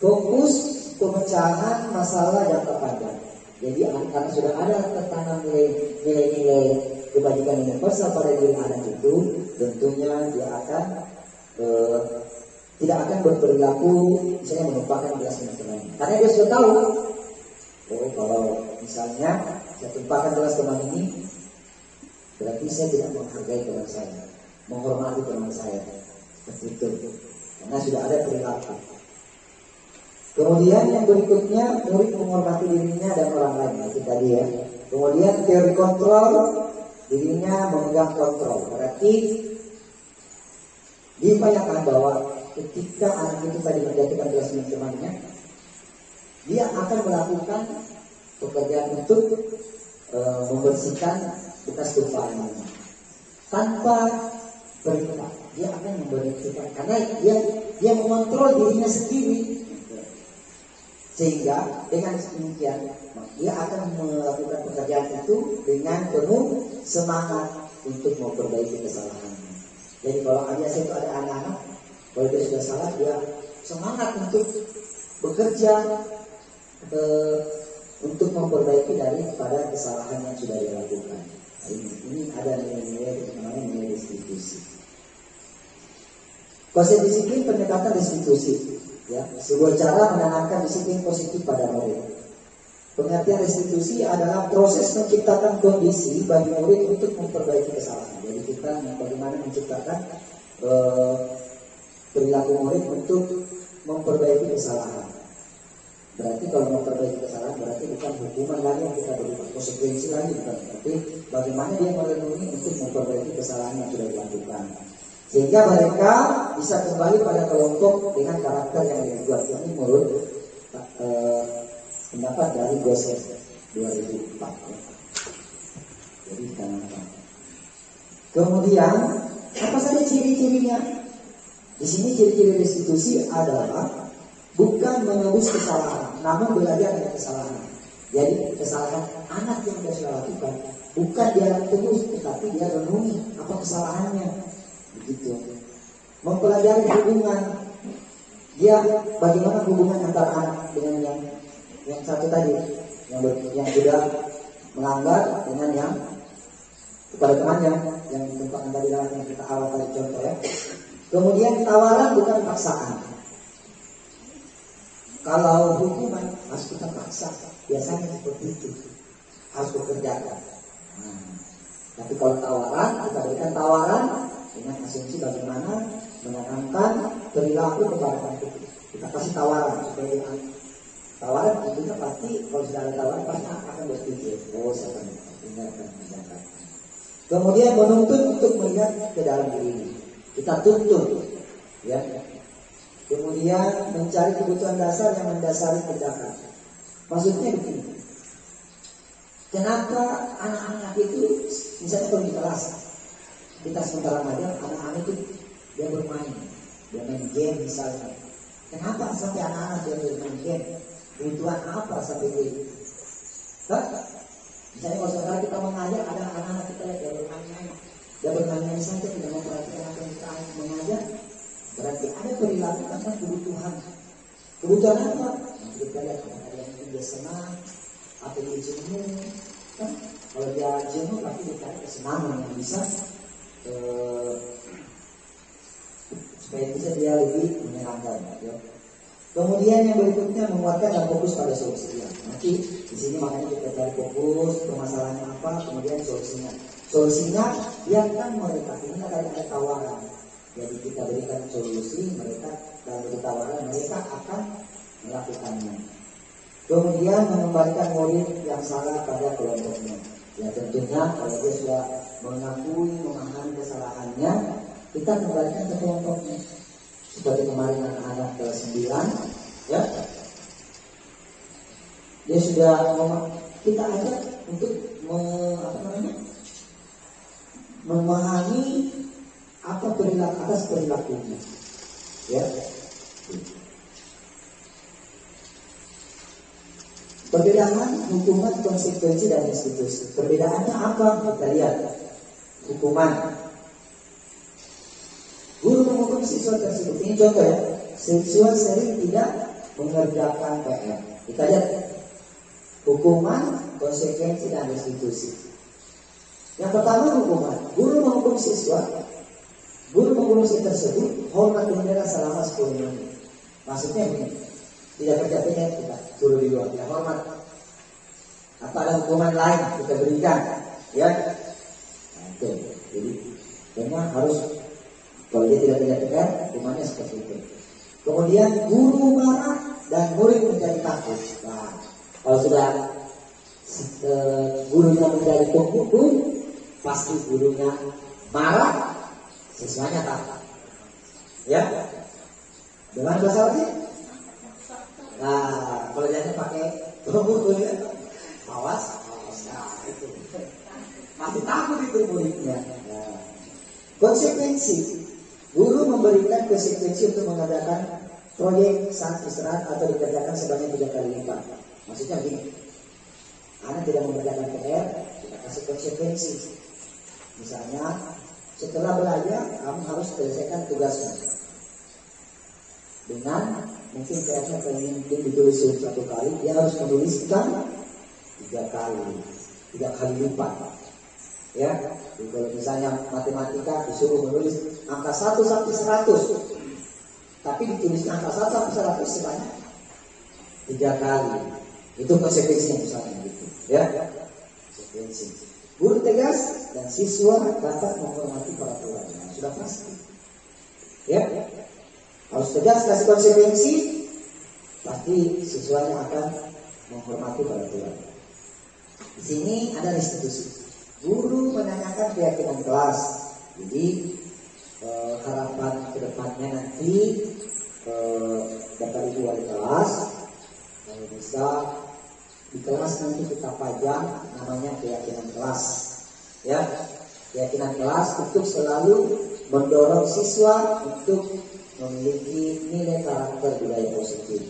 Fokus pemecahan masalah jangka panjang. Jadi karena sudah ada tertanam nilai-nilai kebajikan universal pada diri anak itu, tentunya dia akan tidak akan berperilaku misalnya menumpahkan gelas teman-temannya, karena dia sudah tahu, oh kalau misalnya saya tumpahkan gelas teman ini, berarti saya tidak menghargai teman saya, menghormati teman saya, seperti itu, karena sudah ada perilaku. Kemudian yang berikutnya, murid menghormati dirinya dan orang lain, itu tadi ya. Kemudian teori kontrol, dirinya memegang kontrol, berarti diupayakan bahwa ketika anak itu tadi menjatuhkan gelas teman-temannya, dia akan melakukan pekerjaan untuk membersihkan bekas tumpahannya tanpa perintah. Dia akan membersihkan karena dia mengontrol dirinya sendiri, sehingga dengan demikian dia akan melakukan pekerjaan itu dengan penuh semangat untuk memperbaiki kesalahannya. Jadi kalau biasa itu ada anak-anak, kalau dia sudah salah, dia semangat untuk bekerja untuk memperbaiki daripada kesalahan yang sudah dilakukan. Ini ada nilai-nilai namanya nilai restitusi. Konsep disiplin pendekatan restitusi, ya, sebuah cara menanamkan disiplin positif pada murid. Pengertian restitusi adalah proses menciptakan kondisi bagi murid untuk memperbaiki kesalahan. Jadi kita bagaimana menciptakan perilaku murid untuk memperbaiki kesalahan. Berarti kalau memperbaiki kesalahan berarti bukan hukuman lagi yang kita berikan, konsekuensi lagi bukan. Tapi bagaimana dia merenungi untuk memperbaiki kesalahan yang sudah dilakukan, sehingga mereka bisa kembali pada kelompok dengan karakter yang dibuat. Ini menurut pendapat dari Gosset 2004. Jadi kenapa? Kemudian apa saja ciri-cirinya? Di sini ciri-ciri restitusi adalah bukan menebus kesalahan, namun belajar dari kesalahan. Jadi kesalahan anak yang dia sudah lakukan bukan dia tebus, tetapi dia renungi apa kesalahannya. Begitu. Mempelajari hubungan, dia bagaimana hubungan antara anak dengan yang satu tadi, yang sudah melanggar dengan yang kepada temannya yang ditumpahkan tadi dalam yang kita awal tadi contoh ya. Kemudian tawaran bukan paksaan. Kalau hukuman harus kita paksa, biasanya seperti itu, harus bekerjakan. Tapi kalau tawaran, kita berikan tawaran dengan asumsi bagaimana menanamkan perilaku kepada anak itu. Kita kasih tawaran supaya dia tawaran tentunya pasti kalau sudah ada tawaran pasti akan berpikir, oh saya akan mengerjakan. Kemudian menuntut untuk melihat ke dalam diri ini. Kita tuntut, ya. Kemudian mencari kebutuhan dasar yang mendasari tindakan. Maksudnya begini. Kenapa anak-anak itu misalnya kalau di kelas kita sementara ngajar, anak-anak itu dia bermain game misalnya. Kenapa sampai anak-anak dia bermain game? Kebutuhan apa sampai dia? Misalnya kalau sekarang kita mengajar, ada anak-anak kita yang bermain-main. Dia bermain-main saja, tidak memperhatikan apa yang kita mengajar. Berarti ada perilaku karena kebutuhan. Kebutuhan apa? Nanti kita lihat ada yang dia senang, atau dia jenuh. Kalau dia jenuh, berarti dia cari kesenangan yang bisa supaya bisa dia lebih menyenangkan. Ya. Kemudian yang berikutnya menguatkan dan fokus pada solusinya. Nanti di sini makanya kita cari fokus permasalahannya apa, kemudian solusinya. Solusinya biarkan mereka. Ini ada tawaran. Jadi kita berikan solusi, mereka dalam bentuk tawaran, mereka akan melakukannya. Kemudian mengembalikan murid yang salah pada kelompoknya. Ya tentunya kalau dia sudah mengakui, memahami kesalahannya, kita kembalikan ke kelompoknya. Seperti kemarin anak-anak kelas 9, ya, dia sudah kita ajak untuk memahami apa perilaku atas perilakunya, ya. Perbedaan hukuman, konsekuensi dan restitusi. Perbedaannya apa? Kita lihat hukuman. Guru menghukum siswa tersebut. Ini contoh ya. Siswa sering tidak mengerjakan PR. Kita lihat hukuman, konsekuensi dan restitusi. Yang pertama hukuman. Guru menghukum siswa. Guru menghukum siswa tersebut hormat bendera selama 10 menit. Maksudnya begini, tidak kerja-kerja kita suruh di luar, ya hormat. Apa ada hukuman lain kita berikan, ya? Nah, itu. Jadi memang harus, kalau dia tidak kerja-kerja, hukumannya seperti itu. Kemudian guru marah dan murid menjadi takut. Nah, kalau sudah gurunya menjadi penghukum, pasti gurunya marah, siswanya takut. Ya, dengan bahasa apa? Nah, kalau jangan pakai penghukum ya, awas, nah itu pasti takut itu muridnya. Nah, konsekuensi, guru memberikan konsekuensi untuk mengadakan proyek saat istirahat atau dikerjakan sebanyak 3 kali lipat. Maksudnya begini, anak tidak mengerjakan PR, kita kasih konsekuensi. Misalnya, setelah belajar, kamu harus selesaikan tugasmu. Dengan mungkin PR-nya pengen ditulis 1 kali, dia harus menuliskan 3 kali lipat. Ya, jadi kalau misalnya matematika disuruh menulis angka 1 sampai 100, tapi ditulisnya angka 1 sampai 100 sebanyak 3 kali. Itu konsekuensinya misalnya gitu, ya. Konsekuensi. Guru tegas dan siswa dapat menghormati peraturan. Nah, sudah pasti. Ya. Harus tegas kasih konsekuensi, pasti siswanya akan menghormati peraturan. Di sini ada restitusi. Guru menanyakan keyakinan kelas. Jadi harapan kedepannya nanti Bapak Ibu wali kelas kalau bisa di kelas nanti kita pajang namanya keyakinan kelas. Ya, keyakinan kelas untuk selalu mendorong siswa untuk memiliki nilai karakter budaya positif.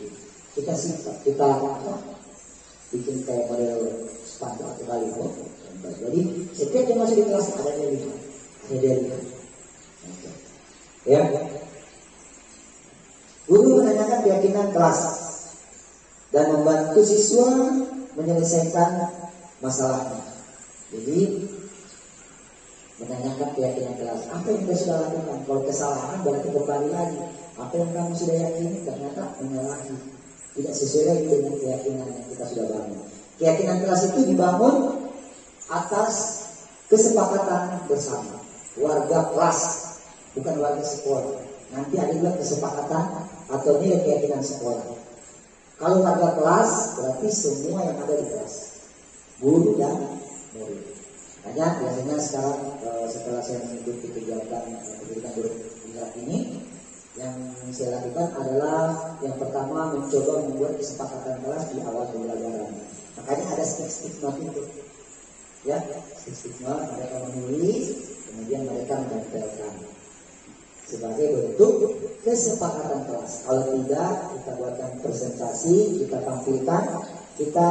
Kita bikin kayak model spanduk atau baliho. Jadi setiap yang masuk di kelas ada nilai, ya. Guru menanyakan keyakinan kelas dan membantu siswa menyelesaikan masalahnya. Jadi menanyakan keyakinan kelas, apa yang kita sudah lakukan? Kalau kesalahan berarti kembali lagi. Apa yang kamu sudah yakini ternyata menyalahi, tidak sesuai dengan keyakinan yang kita sudah bangun. Keyakinan kelas itu dibangun atas kesepakatan bersama warga kelas, bukan warga sekolah. Nanti ada juga kesepakatan atau nilai keyakinan sekolah. Kalau warga kelas berarti semua yang ada di kelas, guru dan murid. Hanya biasanya sekarang setelah saya mengikuti kegiatan pendidikan bergerak ini, yang saya lakukan adalah yang pertama mencoba membuat kesepakatan kelas di awal pembelajaran. Makanya ada stigma itu, ya, stigma mereka menulis, kemudian mereka menempelkan sebagai bentuk kesepakatan kelas. Kalau tidak, kita buatkan presentasi, kita tampilkan, kita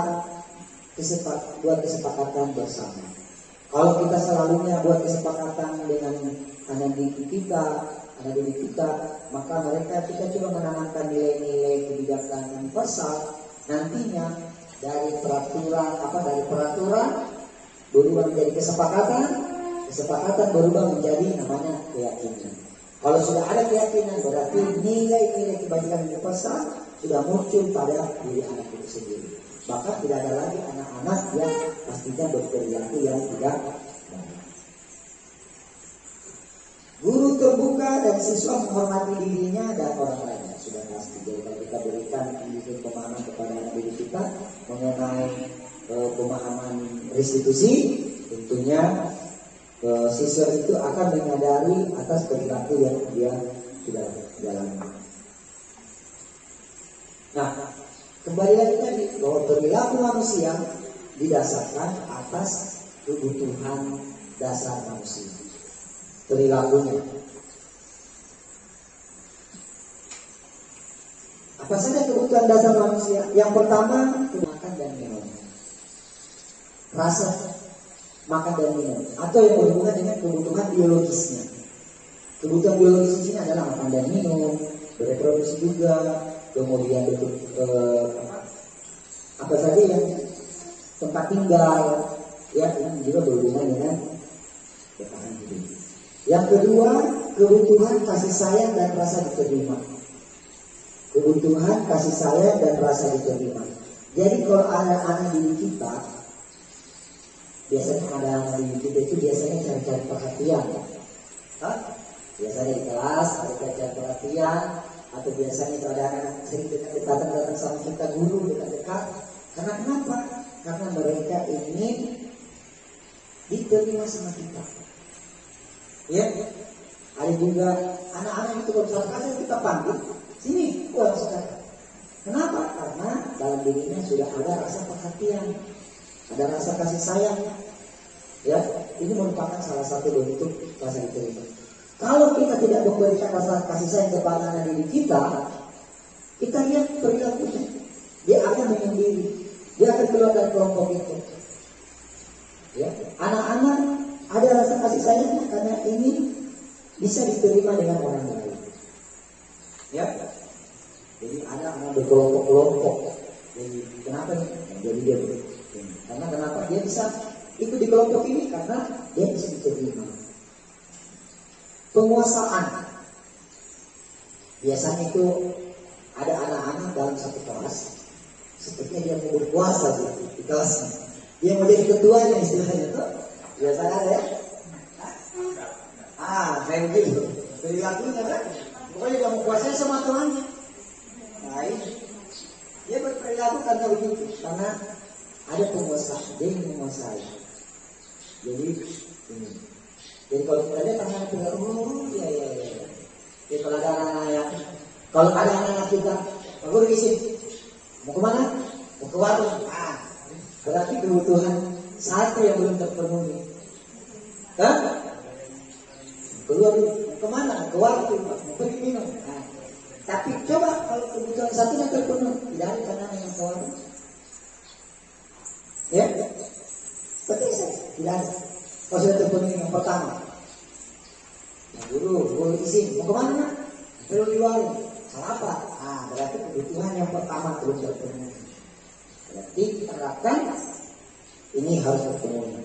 buat kesepakatan bersama. Kalau kita selalunya buat kesepakatan dengan anak didik kita, maka kita coba menanamkan nilai-nilai kebijakan universal. Nantinya dari peraturan berubah menjadi kesepakatan berubah menjadi namanya keyakinan. Kalau sudah ada keyakinan, berarti nilai-nilai kebajikan universal sudah muncul pada diri anak itu sendiri. Maka tidak ada lagi anak-anak yang pastinya berperilaku yang tidak baik. Guru terbuka dan siswa menghormati dirinya dan orang lainnya, sudah pasti. Jadi kalau kita berikan pemahaman kepada anak didik kita mengenai pemahaman restitusi, tentunya siswa itu akan menyadari atas perilaku yang dia sudah jalani. Nah, kembali lagi tadi bahwa perilaku manusia didasarkan atas kebutuhan dasar manusia. Perilakunya. Apa saja kebutuhan dasar manusia? Yang pertama, makan dan minum. Rasa makan dan minum, atau yang berhubungan dengan kebutuhan biologisnya. Kebutuhan biologis di sini adalah makan dan minum, bereproduksi juga, kemudian apa saja yang tempat tinggal, ya, ini juga berhubungan dengan bertahan hidup. Yang kedua, kebutuhan kasih sayang dan rasa diterima. Kebutuhan kasih sayang dan rasa diterima. Jadi kalau anak-anak didik kita, biasanya ada anak didik kita itu biasanya cari-cari perhatian. Biasanya di kelas ada cari-cari perhatian, atau biasanya itu ada anak sering dekat-dekatan datang sama kita, guru dekat-dekat. Karena kenapa? Karena mereka ingin diterima sama kita. Ya, ada juga anak-anak itu kalau misalkan kita panggil, sini, sekarang. Kenapa? Karena dalam dirinya sudah ada rasa perhatian, ada rasa kasih sayang. Ya, ini merupakan salah satu bentuk rasa diterima. Kalau kita tidak memberikan rasa kasih sayang kepada anak didik kita lihat perilakunya. Dia akan menyendiri, dia akan keluar dari kelompok itu. Ya, anak-anak ada rasa kasih sayangnya karena ini bisa diterima dengan orang lain. Ya, jadi ada anak berkelompok-kelompok. Jadi kenapa nih? Jadi dia karena kenapa dia bisa ikut di kelompok ini? Karena dia bisa diterima. Penguasaan. Biasanya itu ada anak-anak dalam satu kelas, sepertinya dia mau berkuasa di kelasnya. Dia mau jadi ketuanya istilahnya tuh. Biasanya ada ya. Kayak gitu. Perilakunya kan. Pokoknya dia mau kuasai sama tuannya. Nah ini. Dia berperilaku karena begitu. Karena ada penguasaan. Dia ingin menguasai. Jadi ini. Jadi kalau kita lihat anak-anak kita, ya. Jadi kalau ada anak-anak kita, Pak Guru di sini. Mau kemana? Mau ke warung. Berarti kebutuhan satu yang belum terpenuhi. Keluar dulu. Mau kemana? Ke warung. Mau pergi minum. Tapi coba kalau kebutuhan satunya terpenuhi, tidak ada anak yang ke warung. Ya, betul saja. Tidak ada. Kalau sudah terpenuhi yang pertama, guru izin. Mau kemana nak? Perlu di warung. Salah apa? Berarti kebutuhan yang pertama belum terpenuhi. Berarti terapkan ini harus terpenuhi.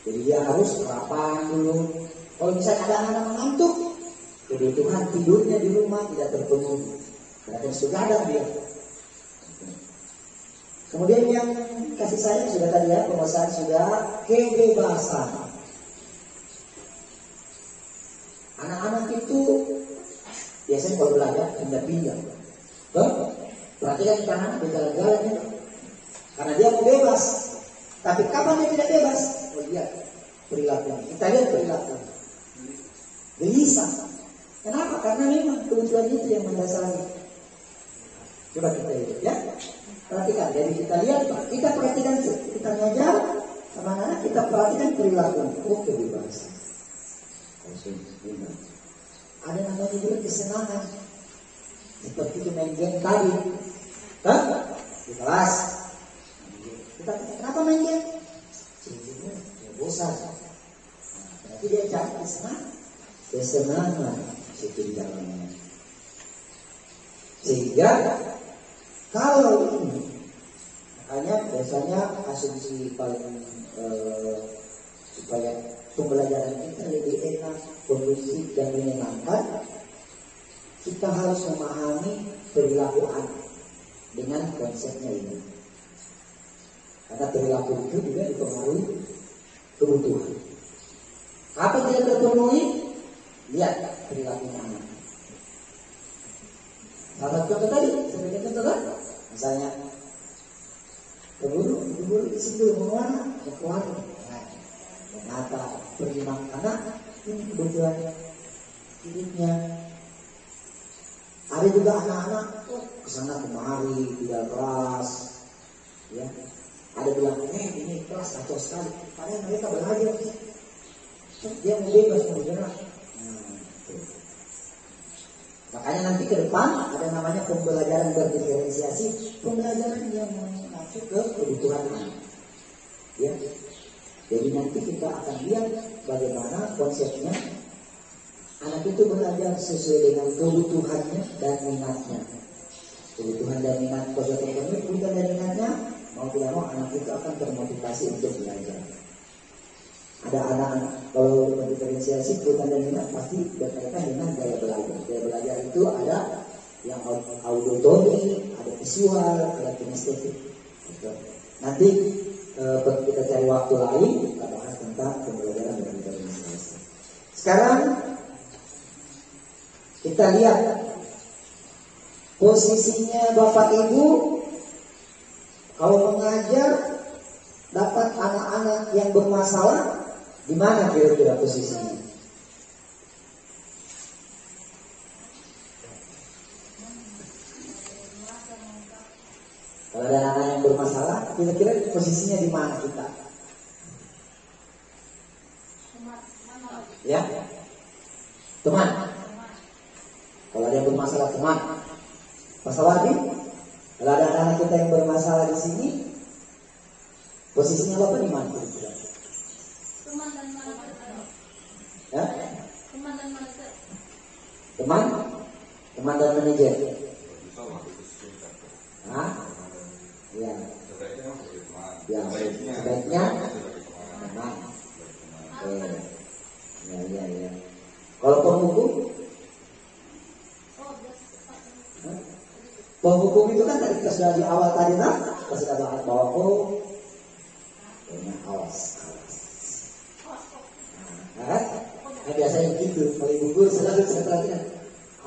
Jadi dia harus sarapan dulu. Kalau misalnya ada anak mengantuk, kebutuhan tidurnya di rumah tidak terpenuhi. Berarti sudah ada dia. Kemudian yang kasih sayang sudah tadi ya, penguasaan sudah, kebebasan. Anak-anak itu biasanya kalau belajar pindah-pindah. Perhatikan kita anak berjalan-jalan ya. Karena dia mau bebas. Tapi kapan dia tidak bebas? Lihat perilakunya. Kita lihat perilakunya. Gelisah. Kenapa? Karena memang kebutuhan itu yang mendasari. Coba kita lihat ya. Perhatikan. Jadi kita lihat, kita perhatikan, kita ngajar sama anak, kita perhatikan perilakunya. Kebebasan. Ada namanya juga kesenangan. Seperti itu main game tadi. Di kelas. Kita kenapa main game? Bosan. Berarti dia cari kesenangan situ di dalamnya. Sehingga kalau ini, makanya biasanya asumsi paling supaya pembelajaran kita lebih enak, kondusif dan menyenangkan, kita harus memahami perilaku anak dengan konsepnya ini. Karena perilaku itu juga dipengaruhi kebutuhan. Apa yang tidak terpenuhi? Lihat perilakunya anak. Salah contoh tadi, sebagai contoh kan? Misalnya, keburu isi dulu mengeluarkan, keluarga. Ternyata pergi makan anak, ini kebutuhan hidupnya. Ada juga anak-anak kesana kemari, tidak keras, ya. Ada bilang, ini kelas kacau sekali. Padahal mereka belajar, dia mau bebas mau bergerak. Makanya nanti ke depan ada namanya pembelajaran berdiferensiasi, pembelajaran yang mengacu ke kebutuhan anak. Ya. Jadi nanti kita akan lihat bagaimana konsepnya anak itu belajar sesuai dengan kebutuhannya dan minatnya. Kebutuhan dan minat kebutuhan dan minatnya, mau tidak mau anak itu akan termotivasi untuk belajar. Ada anak kalau diferensiasi kebutuhan dan minat pasti berkaitan dengan gaya belajar. Gaya belajar itu ada yang auditory, ada visual, ada kinestetik. Gitu. Nanti kita cari waktu lain kita bahas tentang pembelajaran dan diferensiasi. Sekarang kita lihat posisinya Bapak Ibu kalau mengajar dapat anak-anak yang bermasalah. Di mana kira-kira posisinya? Kalau ada anak yang bermasalah, kira-kira posisinya di mana kita? Ya, teman. Kalau ada yang bermasalah teman. Masalah lagi? Kalau ada anak kita yang bermasalah di sini, posisinya Bapak di mana kira-kira? Teman dan manajer. Ya? Teman dan manajer. Teman dan manajer. Hah? Ya. Ya, sebaiknya teman. Oke. Ya. Kalau penghukum? Penghukum itu kan tadi kita sudah di awal tadi kan? Kita sudah bahas bahwa awas. Nah, biasanya gitu. Kalau ibu guru selalu saya perhatikan.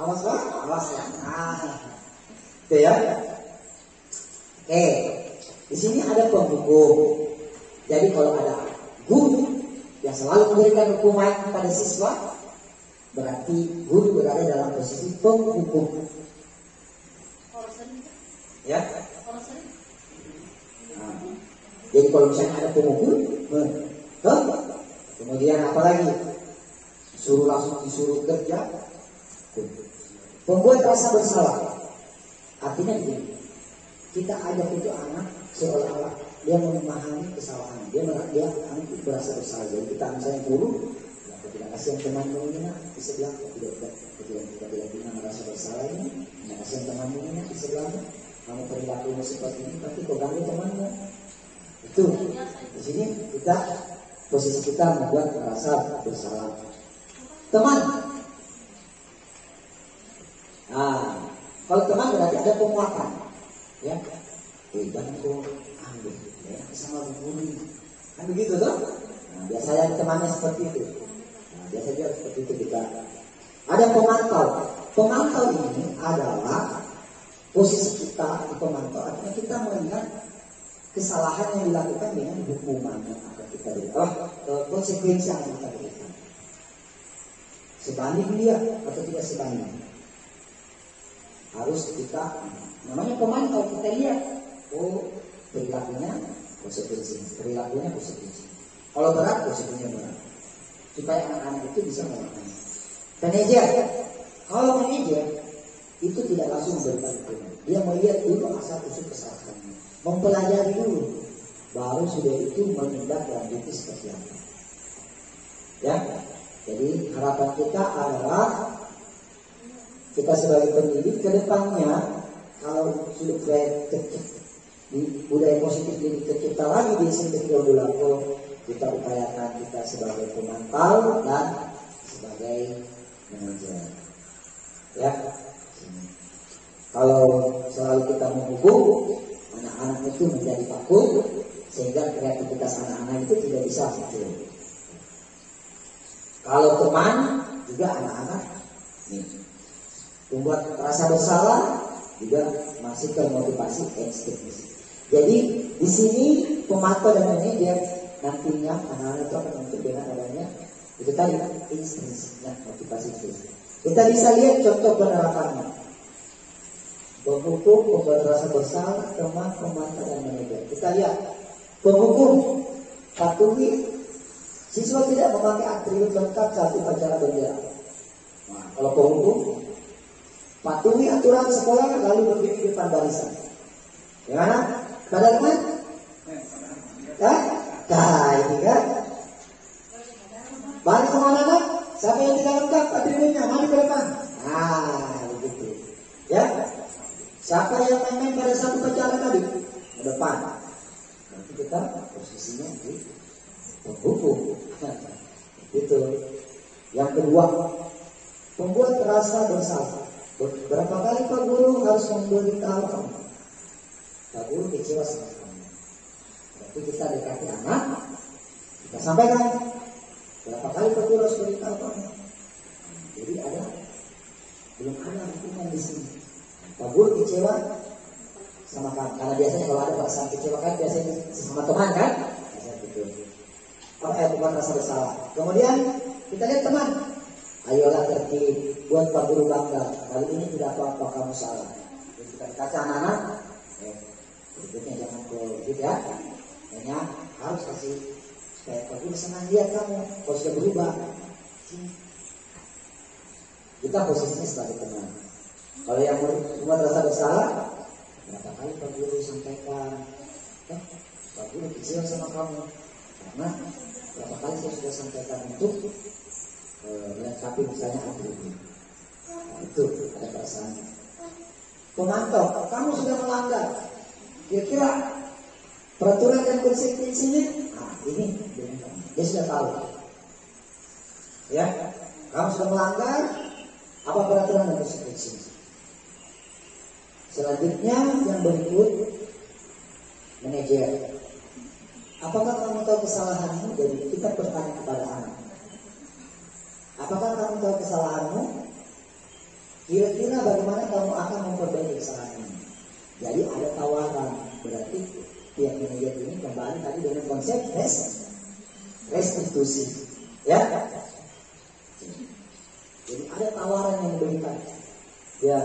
Awas lah. Itu ya. Di sini ada penghukum. Jadi kalau ada guru yang selalu memberikan hukuman kepada siswa, berarti guru berada dalam posisi penghukum. Ya. Nah, jadi kalau misalnya ada penghukum, kemudian apa lagi? Langsung disuruh kerja. Pembuat rasa bersalah. Artinya begini. Kita ajak itu anak seolah-olah dia memahami kesalahan. Dia anak itu berasa bersalah. Jadi kita misalnya guru, tidak kasih yang teman menghina di sebelah, tidak punya merasa bersalah ini. Tidak kasih yang teman menghina di sebelah. Kamu perilakunya seperti ini, tapi kau ganggu temanmu. Itu di sini posisi kita membuat merasa bersalah. Teman. Nah, kalau teman berarti ada penguatan, ya. Jangan kau ambil, ya, sama guru. Kan begitu toh? Nah, biasanya temannya seperti itu. Nah, biasanya seperti itu kita. Ada pemantau. Pemantau ini adalah posisi kita di pemantau. Artinya kita melihat kesalahan yang dilakukan dengan hukuman yang akan kita berikan, konsekuensi yang akan kita berikan. Sebanding dia atau tidak sebanding. Harus kita, namanya pemantau, kita lihat, perilakunya konsekuensi. Kalau berat, konsekuensinya berat. Supaya anak-anak itu bisa memahami. Manajer, kalau manajer itu tidak langsung memberikan hukuman. Dia melihat dulu asal usul kesalahannya, mempelajari dulu, baru sudah itu menindaklanjuti seperti apa. Ya, jadi harapan kita adalah kita sebagai pendidik ke depannya, kalau sudah di budaya positif ini tercipta lagi di sini kita upayakan kita sebagai pemantau dan sebagai manajer. Ya. Kalau selalu kita menghukum, anak-anak itu menjadi takut, sehingga kreativitas anak-anak itu tidak bisa muncul. Kalau teman, juga anak-anak membuat rasa bersalah, juga masih termotivasi ekstremis. Jadi di sini pemantau dan manajer nantinya anak-anak itu akan muncul dengan adanya itu tadi intrinsik, motivasi intrinsik. Kita bisa lihat contoh penerapannya. Penghukum, pembuat rasa bersalah, teman, pemantau dan manajer. Kita lihat penghukum, patuhi siswa tidak memakai atribut lengkap saat upacara bendera. Nah, kalau penghukum, patuhi aturan sekolah lalu berdiri di depan barisan. Gimana? Pada teman? Nah, ini kan. Balik kemana nak? Siapa yang tidak lengkap atributnya? Mari ke depan. Nah, begitu. Ya. Siapa yang main pada satu upacara tadi? Ke depan. Nanti kita posisinya di penghukum. Itu. Yang kedua, membuat rasa bersalah. Berapa kali Pak Guru harus memberitahu kamu? Pak Guru kecewa sama kamu. Berarti kita dekati anak, kita sampaikan. Berapa kali Pak Guru harus beritahu kamu? Jadi belum ada hukuman di sini. Pak Guru kecewa sama kamu. Karena biasanya kalau ada perasaan kecewa kan biasanya sama teman kan? Biasanya gitu. Bukan rasa bersalah. Kemudian kita lihat teman. Ayolah tertib, buat Pak Guru bangga. Kali ini tidak apa-apa kamu salah. Jadi kita kata anak-anak, berikutnya jangan gitu ya. Hanya harus kasih supaya Pak Guru senang lihat kamu. Kalau sudah berubah, kita posisinya sebagai teman. Kalau yang membuat rasa bersalah, berapa kali Pak Guru sampaikan, Pak Guru kecil sama kamu. Karena berapa kali saya sudah sampaikan untuk melengkapi misalnya atribut. Itu ada perasaannya. Pemantau, kamu sudah melanggar. Kira-kira peraturan dan konsekuensinya, ini dia sudah tahu. Ya, kamu sudah melanggar, apa peraturan dan konsekuensinya? Selanjutnya yang berikut, manajer. Apakah kamu tahu kesalahanmu? Jadi kita bertanya kepada anak. Apakah kamu tahu kesalahanmu? Kira-kira bagaimana kamu akan memperbaiki kesalahanmu? Jadi ada tawaran. Berarti pihak manajer ini kembali tadi dengan konsep restitusi. Ya. Jadi ada tawaran yang diberikan. Ya.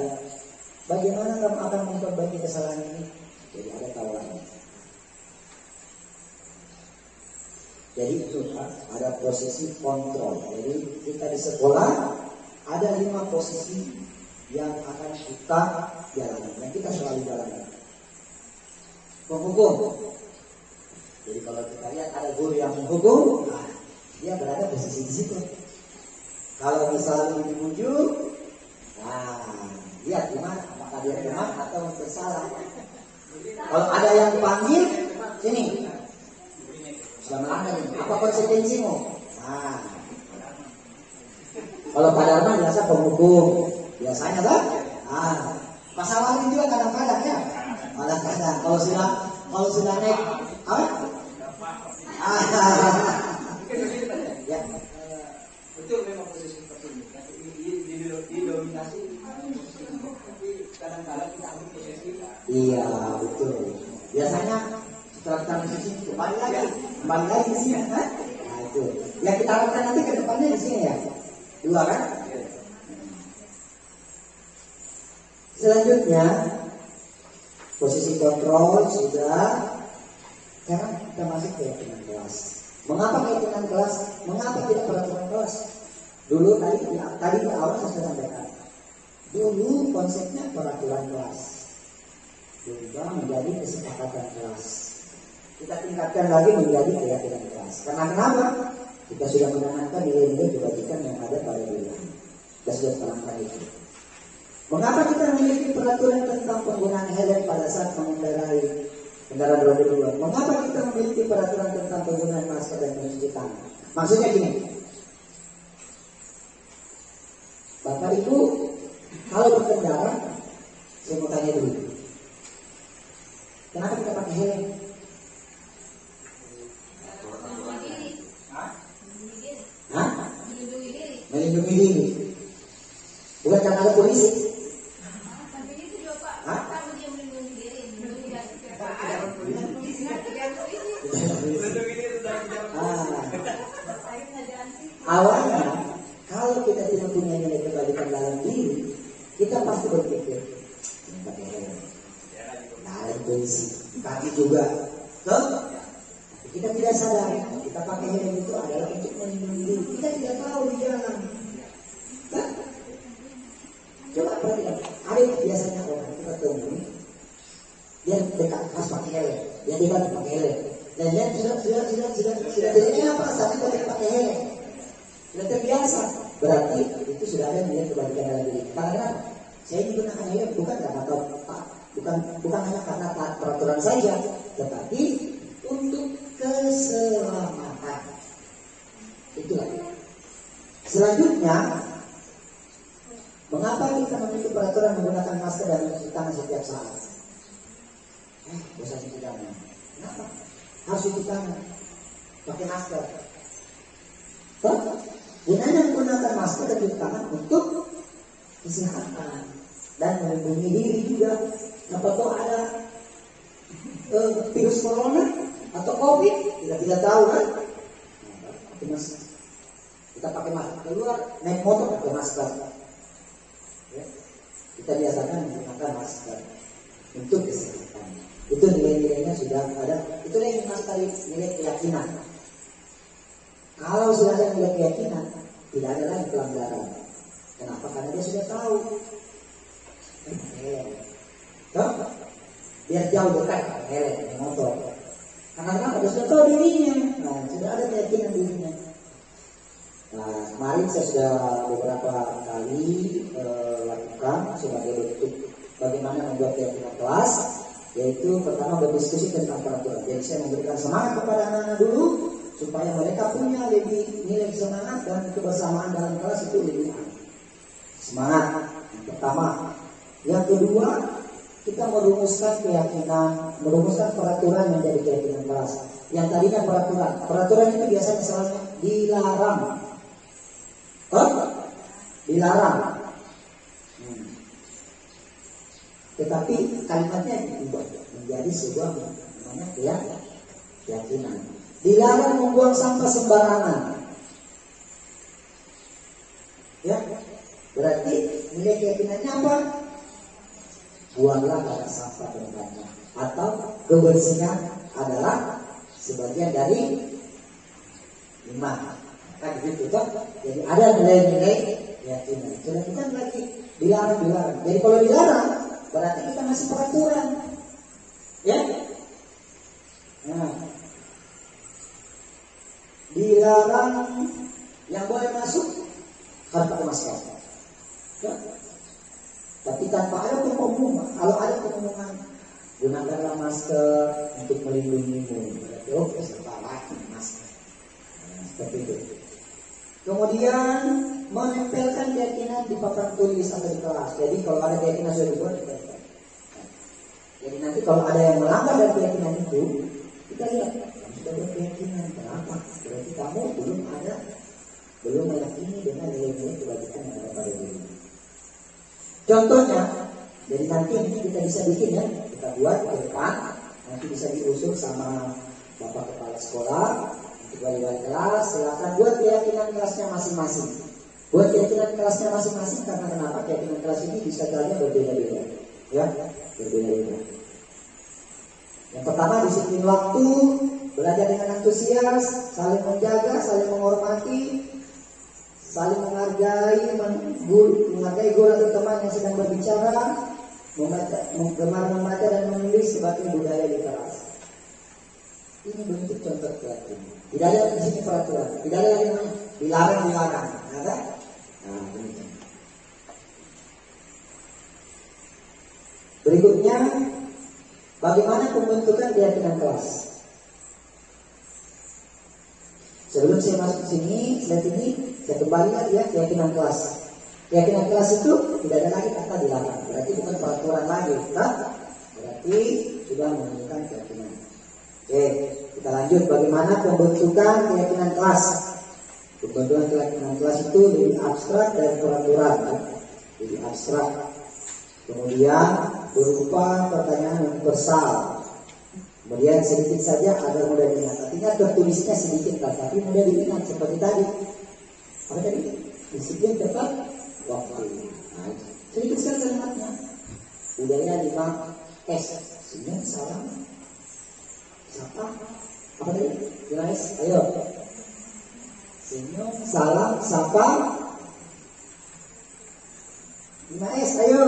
Bagaimana kamu akan memperbaiki kesalahan ini? Jadi ada tawaran. Jadi itu ada posisi kontrol. Jadi kita di sekolah ada 5 posisi yang akan kita jalani. Dan kita selalu jalani. Penghukum. Jadi kalau kita lihat ada guru yang menghukum, dia berada posisi di situ. Kalau misalnya dibujuk, lihat gimana, apakah dia benar atau bersalah. Kalau ada yang panggil, sini. Sudah melanggar ini. Apa konsekuensimu? Kalau Pak Darman biasa penghukum, biasanya kan? Masalah ini juga kadang-kadang ya. Kadang-kadang kalau sudah naik, apa? Ya. Betul memang posisi seperti ini. Didominasi, tapi kadang-kadang kita ambil posisi. Iya betul. Biasanya setelah kita posisi kembali lagi di sini. Nah itu. Ya kita harapkan nanti ke depannya di sini ya. 2 kan? Selanjutnya posisi kontrol sudah. Sekarang kita masuk ke keyakinan kelas. Mengapa keyakinan kelas? Mengapa tidak peraturan kelas? Dulu tadi di awal saya sudah sampaikan. Dulu konsepnya peraturan kelas, berubah menjadi kesepakatan kelas. Kita tingkatkan lagi menjadi keyakinan kelas. Karena kenapa? Kita sudah menanamkan nilai-nilai kebajikan yang ada pada diri. Kita sudah terangkan itu. Mengapa kita memiliki peraturan tentang penggunaan helm pada saat mengendarai kendaraan roda 2? Mengapa kita memiliki peraturan tentang penggunaan masker dan mencuci tangan? Maksudnya gini, Bapak Ibu, kalau berkendara, saya mau tanya dulu, kenapa kita pakai helm? Melindungi diri. Bukan karena ada polisi. Awalnya, kalau kita tidak punya nilai kebaikan dalam diri, kita pasti berpikir, pakai helm, ada polisi, kaki juga, toh? Kita tidak sadar, kita pakai helm itu adalah untuk melindungi diri. Kita tidak tahu di jalan. Nah, coba perhatikan, ada biasanya orang kita temui, dia dekat pas pakai helm, dia dekat pakai helm, dan dia sudah jadinya apa? Saat itu pakai helm. Sudah terbiasa, berarti itu sudah ada nilai kebaikan dalam diri. Karena saya digunakan helm bukan hanya karena peraturan saja, tetapi untuk keselamatan. Itulah. Selanjutnya, mengapa kita memiliki peraturan menggunakan masker dan mencuci tangan setiap saat? Dosa pidana. Kenapa? Harus cuci tangan, pakai masker. Gunanya menggunakan masker dan cuci tangan untuk kesehatan dan melindungi diri juga. Apa tuh ada virus corona atau COVID? Kita tidak tahu kan? Kita pakai masker keluar, naik motor pakai masker. Ya. Kita biasakan menggunakan masker untuk kesehatan. Itu nilai-nilainya sudah ada. Itu yang mas tadi nilai keyakinan. Kalau sudah ada nilai keyakinan, tidak ada lagi pelanggaran. Kenapa? Karena dia sudah tahu. Biar jauh dekat naik motor. Karena dia sudah tahu dirinya. Nah, sudah ada keyakinan dirinya. Nah, kemarin saya sudah beberapa kali lakukan sebagai bentuk bagaimana membuat keyakinan kelas, yaitu pertama berdiskusi tentang peraturan. Jadi saya memberikan semangat kepada anak-anak dulu supaya mereka punya lebih nilai semangat dan kebersamaan dalam kelas itu lebih semangat. Yang pertama, yang kedua kita merumuskan keyakinan, merumuskan peraturan menjadi keyakinan kelas. Yang tadinya peraturan itu biasanya selalu dilarang. Dilarang. Tetapi kalimatnya diubah menjadi sebuah namanya keyakinan. Dilarang membuang sampah sembarangan. Ya, berarti nilai keyakinannya apa? Buanglah pada sampah tempatnya. Atau kebersihan adalah sebagian dari iman. Kan gitu toh? Jadi ada nilai-nilai keyakinan. Sudah bukan lagi dilarang. Jadi kalau dilarang berarti kita masih peraturan. Ya? Nah, dilarang yang boleh masuk harus pakai masker. Ya? Tapi tanpa ada pengumuman. Kalau ada pengumuman, gunakanlah masker untuk melindungimu. Berarti serta lagi masker. Nah, seperti itu. Kemudian menempelkan keyakinan di papan tulis atau di kelas. Jadi kalau ada keyakinan sudah dibuat, kita lihat. Jadi nanti kalau ada yang melanggar dari keyakinan itu, kita lihat kamu sudah berkeyakinan. Kenapa? Berarti kamu belum meyakini dengan nilai-nilai kebajikan yang ada pada diri. Contohnya, jadi nanti ini kita bisa bikin ya, kita buat ke depan, nanti bisa diusul sama bapak kepala sekolah. Wali-wali kelas, silakan buat keyakinan kelasnya masing-masing. Buat keyakinan kelasnya masing-masing karena kenapa? Keyakinan kelas ini bisa saja berbeda-beda. Ya, berbeda-beda. Yang pertama disiplin waktu, belajar dengan antusias, saling menjaga, saling menghormati, saling menghargai guru atau teman yang sedang berbicara, gemar membaca dan menulis sebagai budaya di kelas. Ini bentuk contoh keyakinan. Tidak ada di sini peraturan. Tidak ada lagi namanya dilarang. Ada? Nah, ini. Berikutnya, bagaimana pembentukan keyakinan kelas? Sebelum saya masuk ke sini, slide ini, saya kembali lagi ya keyakinan kelas. Keyakinan kelas itu tidak ada lagi kata dilarang. Berarti bukan peraturan lagi, kan? Berarti sudah menunjukkan keyakinan. Oke, kita lanjut. Bagaimana pembentukan keyakinan kelas? Pembentukan keyakinan kelas itu lebih abstrak dari peraturan, kan? Lebih abstrak. Kemudian berupa pertanyaan universal. Kemudian sedikit saja agar mudah diingat. Artinya tertulisnya sedikit kan, tapi mudah diingat seperti tadi. Apa tadi? Disiplin tepat waktu. Nah, sedikit sekali kalimatnya. Budaya 5S. Senyum, salam, sapa. Apa tadi? 5S. Ayo. Senyum, salam, sapa. 5S. Ayo.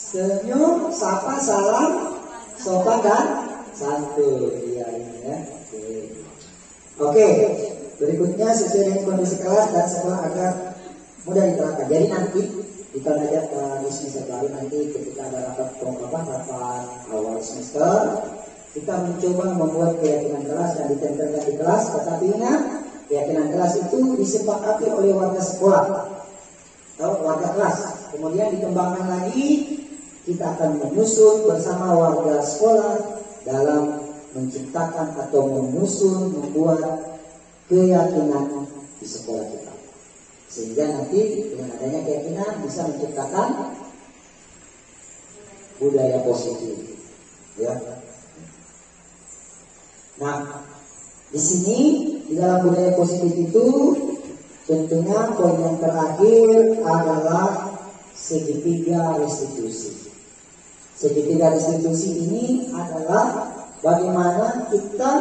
Senyum, sapa, salam, sopan dan santun. Iya ini ya. Oke. Berikutnya sesuai dengan kondisi kelas dan sekolah agar mudah diterapkan. Jadi nanti kita belajar di semester baru nanti ketika ada rapat awal semester kita mencoba membuat keyakinan kelas dan ditempelkan di kelas, tetapi ingat, keyakinan kelas itu disepakati oleh warga sekolah atau warga kelas. Kemudian dikembangkan lagi, kita akan menyusun bersama warga sekolah dalam menciptakan atau menyusun, membuat keyakinan di sekolah kita. Sehingga nanti dengan adanya keyakinan bisa menciptakan budaya positif. Ya. Nah, di sini di dalam budaya positif itu tentunya poin yang terakhir adalah segitiga restitusi. Segitiga restitusi ini adalah bagaimana kita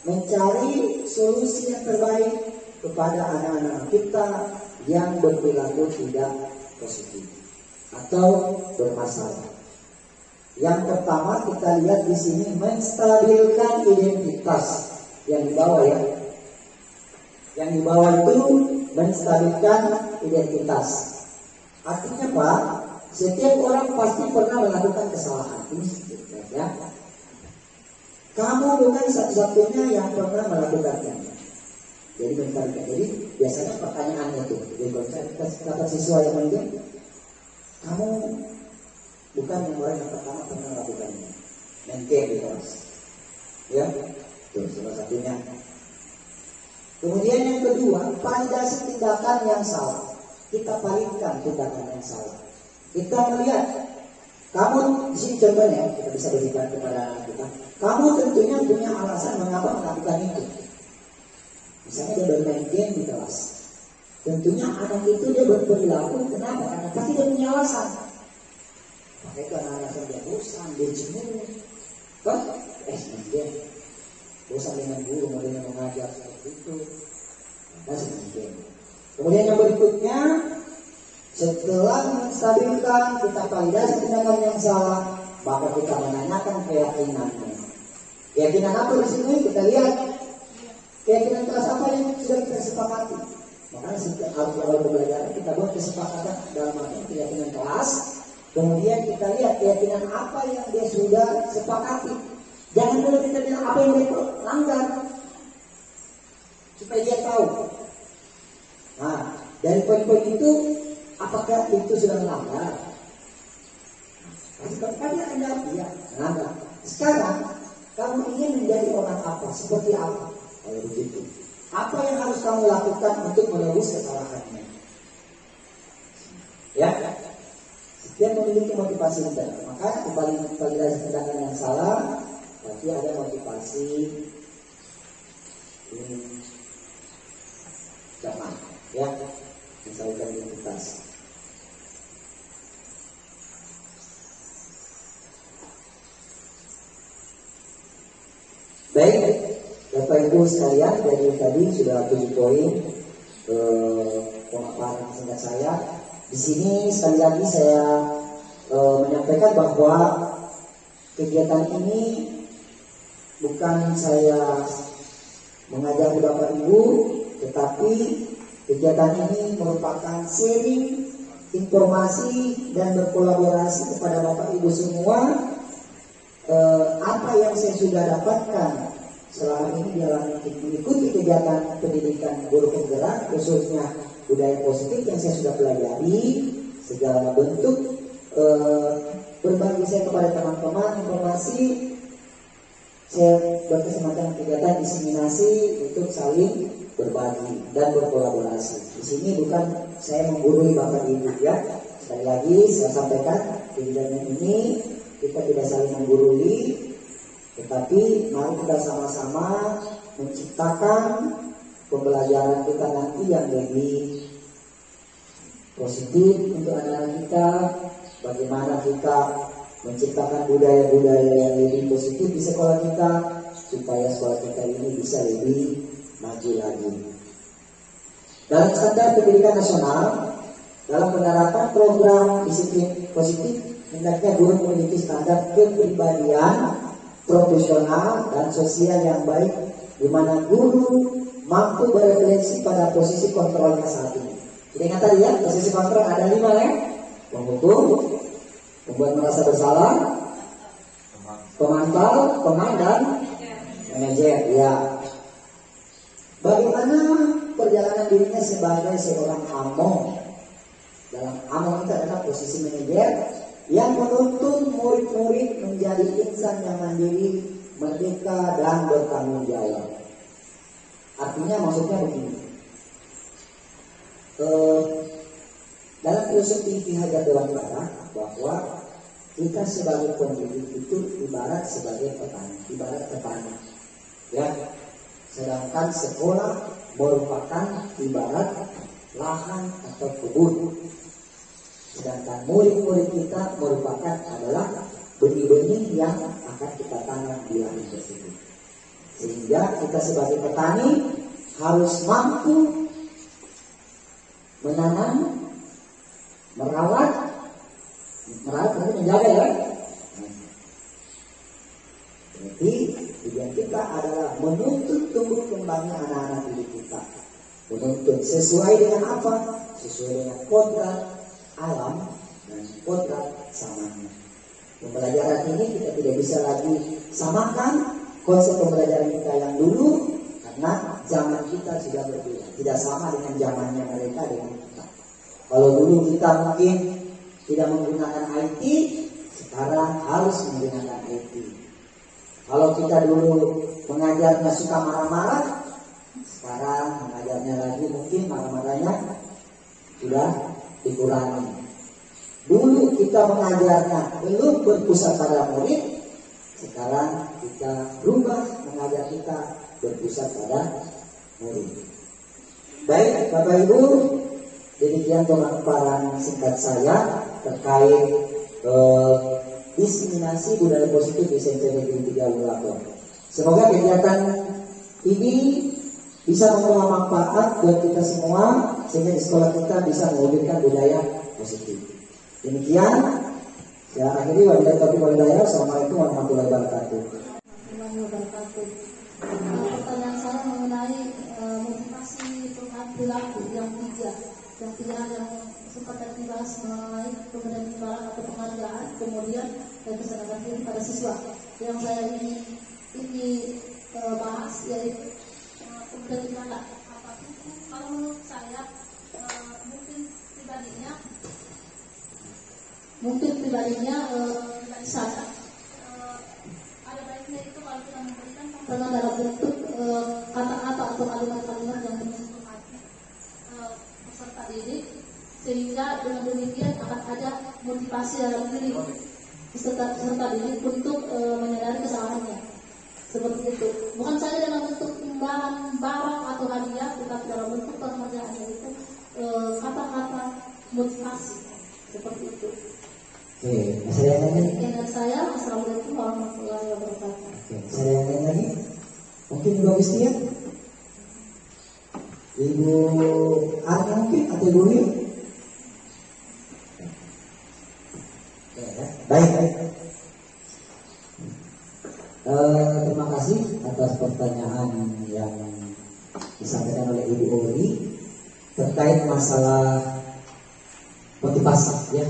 mencari solusi yang terbaik kepada anak-anak kita yang berperilaku tidak positif atau bermasalah. Yang pertama kita lihat di sini menstabilkan identitas yang dibawa ya. Yang dibawa itu menstabilkan identitas. Artinya apa? Setiap orang pasti pernah melakukan kesalahan. Ini ya. Kamu bukan satu-satunya yang pernah melakukannya. Jadi menstabilkan. Jadi biasanya pertanyaannya itu. Jadi kalau kata siswa yang mungkin, kamu bukan yang orang yang pertama pernah melakukannya. Maintain di kelas. Ya, itu salah satunya. Kemudian yang kedua, validasi tindakan yang salah. Kita palingkan tindakan yang salah. Kita melihat, kamu di sini contohnya kita bisa berikan kepada anak kita. Kamu tentunya punya alasan mengapa melakukan itu. Misalnya dia bermain game di kelas. Tentunya anak itu dia berperilaku kenapa? Karena pasti dia punya alasan. Makanya itu alasan dia bosan, dia jenuh. Kan? Dia bosan dengan guru, dengan mengajar seperti itu. Nah, seperti itu. Kemudian yang berikutnya, setelah menstabilkan kita validasi tindakan yang salah, maka kita menanyakan keyakinannya. Keyakinan apa di sini? Kita lihat keyakinan kelas apa yang sudah kita sepakati. Makanya setiap awal pembelajaran kita buat kesepakatan dalam arti keyakinan kelas. Kemudian kita lihat keyakinan apa yang dia sudah sepakati. Jangan dulu kita bilang apa yang dia langgar, supaya dia tahu. Nah, dari poin-poin itu, apakah itu sudah melanggar? Tadi ada ya, melanggar. Sekarang kamu ingin menjadi orang apa? Seperti apa? Kalau begitu, apa yang harus kamu lakukan untuk menebus kesalahannya? Ya, setiap memiliki motivasi internal. Maka validasi tindakan yang salah, berarti ada motivasi ini zaman, ya, misalkan identitas. Baik, Bapak Ibu sekalian, dari tadi sudah 7 poin pemaparan singkat saya. Di sini sekali lagi saya menyampaikan bahwa kegiatan ini bukan saya mengajari Bapak Ibu, tetapi kegiatan ini merupakan sharing informasi dan berkolaborasi kepada Bapak Ibu semua. Apa yang saya sudah dapatkan selama ini dalam mengikuti kegiatan pendidikan guru penggerak, khususnya budaya positif yang saya sudah pelajari, segala bentuk berbagi saya kepada teman-teman informasi. Saya berkesempatan kegiatan diseminasi untuk saling berbagi dan berkolaborasi. Di sini bukan saya menggurui Bapak Ibu ya. Sekali lagi saya sampaikan kegiatan ini kita tidak saling menggurui, tetapi mari kita sama-sama menciptakan pembelajaran kita nanti yang lebih positif untuk anak-anak kita. Bagaimana kita menciptakan budaya-budaya yang lebih positif di sekolah kita, supaya sekolah kita ini bisa lebih maju lagi. Dalam standar pendidikan nasional, dalam penerapan program disiplin positif, hendaknya guru memiliki standar kepribadian profesional dan sosial yang baik, di mana guru mampu berefleksi pada posisi kontrolnya saat ini. Jadi ingat tadi ya, posisi kontrol ada 5 ya: penghukum, membuat merasa bersalah, Pemantau, pemain dan manajer. Ya. Bagaimana perjalanan dirinya sebagai seorang among? Dalam among itu adalah posisi manajer yang menuntun murid-murid menjadi insan yang mandiri, merdeka dan bertanggung jawab. Artinya maksudnya begini. Dalam filosofi Ki-Hajar Dewantara bahwa kita sebagai pendidik itu ibarat sebagai petani, ibarat petani. Ya. Sedangkan sekolah merupakan ibarat lahan atau kebun. Sedangkan murid-murid kita merupakan adalah benih-benih yang akan kita tanam di lahan tersebut. Sehingga kita sebagai petani harus mampu menanam, merawat nanti menjaga ya. Jadi tujuan kita adalah menuntut tumbuh kembangnya anak-anak didik kita. Menuntut sesuai dengan apa? Sesuai dengan kodrat alam dan kodrat samanya. Pembelajaran ini kita tidak bisa lagi samakan konsep pembelajaran kita yang dulu karena zaman kita sudah berbeda. Tidak sama dengan zamannya mereka dengan kita. Kalau dulu kita mungkin tidak menggunakan IT, sekarang harus menggunakan IT. Kalau kita dulu mengajarnya suka marah-marah, sekarang mengajarnya lagi mungkin marah-marahnya sudah dikurangi. Dulu kita mengajarnya belum berpusat pada murid, sekarang kita rubah mengajar kita berpusat pada murid. Baik Bapak Ibu, demikian pemaparan singkat saya terkait diseminasi budaya positif di SMP Negeri 3 Ulapor. Semoga kegiatan ini bisa membawa manfaat buat kita semua sehingga di sekolah kita bisa mewujudkan budaya positif. Demikian, saya akhiri wabillahi taufiq wal hidayah. Assalamualaikum warahmatullahi wabarakatuh. Pertanyaan saya mengenai motivasi perilaku yang tiga yang sempat tadi dibahas mengenai pemberian imbalan atau penghargaan, kemudian kesadaran diri pada siswa. Yang saya ini bahas yaitu pemberian imbalan. Kalau menurut saya mungkin pribadinya saya ada baiknya itu kalau kita memberikan pemberian dalam bentuk kata-kata atau kalimat-kalimat yang menyentuh hati peserta didik, sehingga dengan demikian akan ada motivasi dalam diri peserta didik untuk menyadari kesalahannya. Seperti itu. Bukan saja dalam bentuk imbalan barang atau hadiah, tetapi dalam bentuk penghargaan, yaitu kata-kata motivasi. Seperti itu. Oke, saya nanya. Dengan saya, Assalamualaikum warahmatullahi wabarakatuh. Oke, saya nanya lagi. Mungkin Ibu Agustia, Ibu Arya mungkin atau Ibu Wi? Baik. Terima kasih atas pertanyaan yang disampaikan oleh Ibu Wi terkait masalah motivasi ya.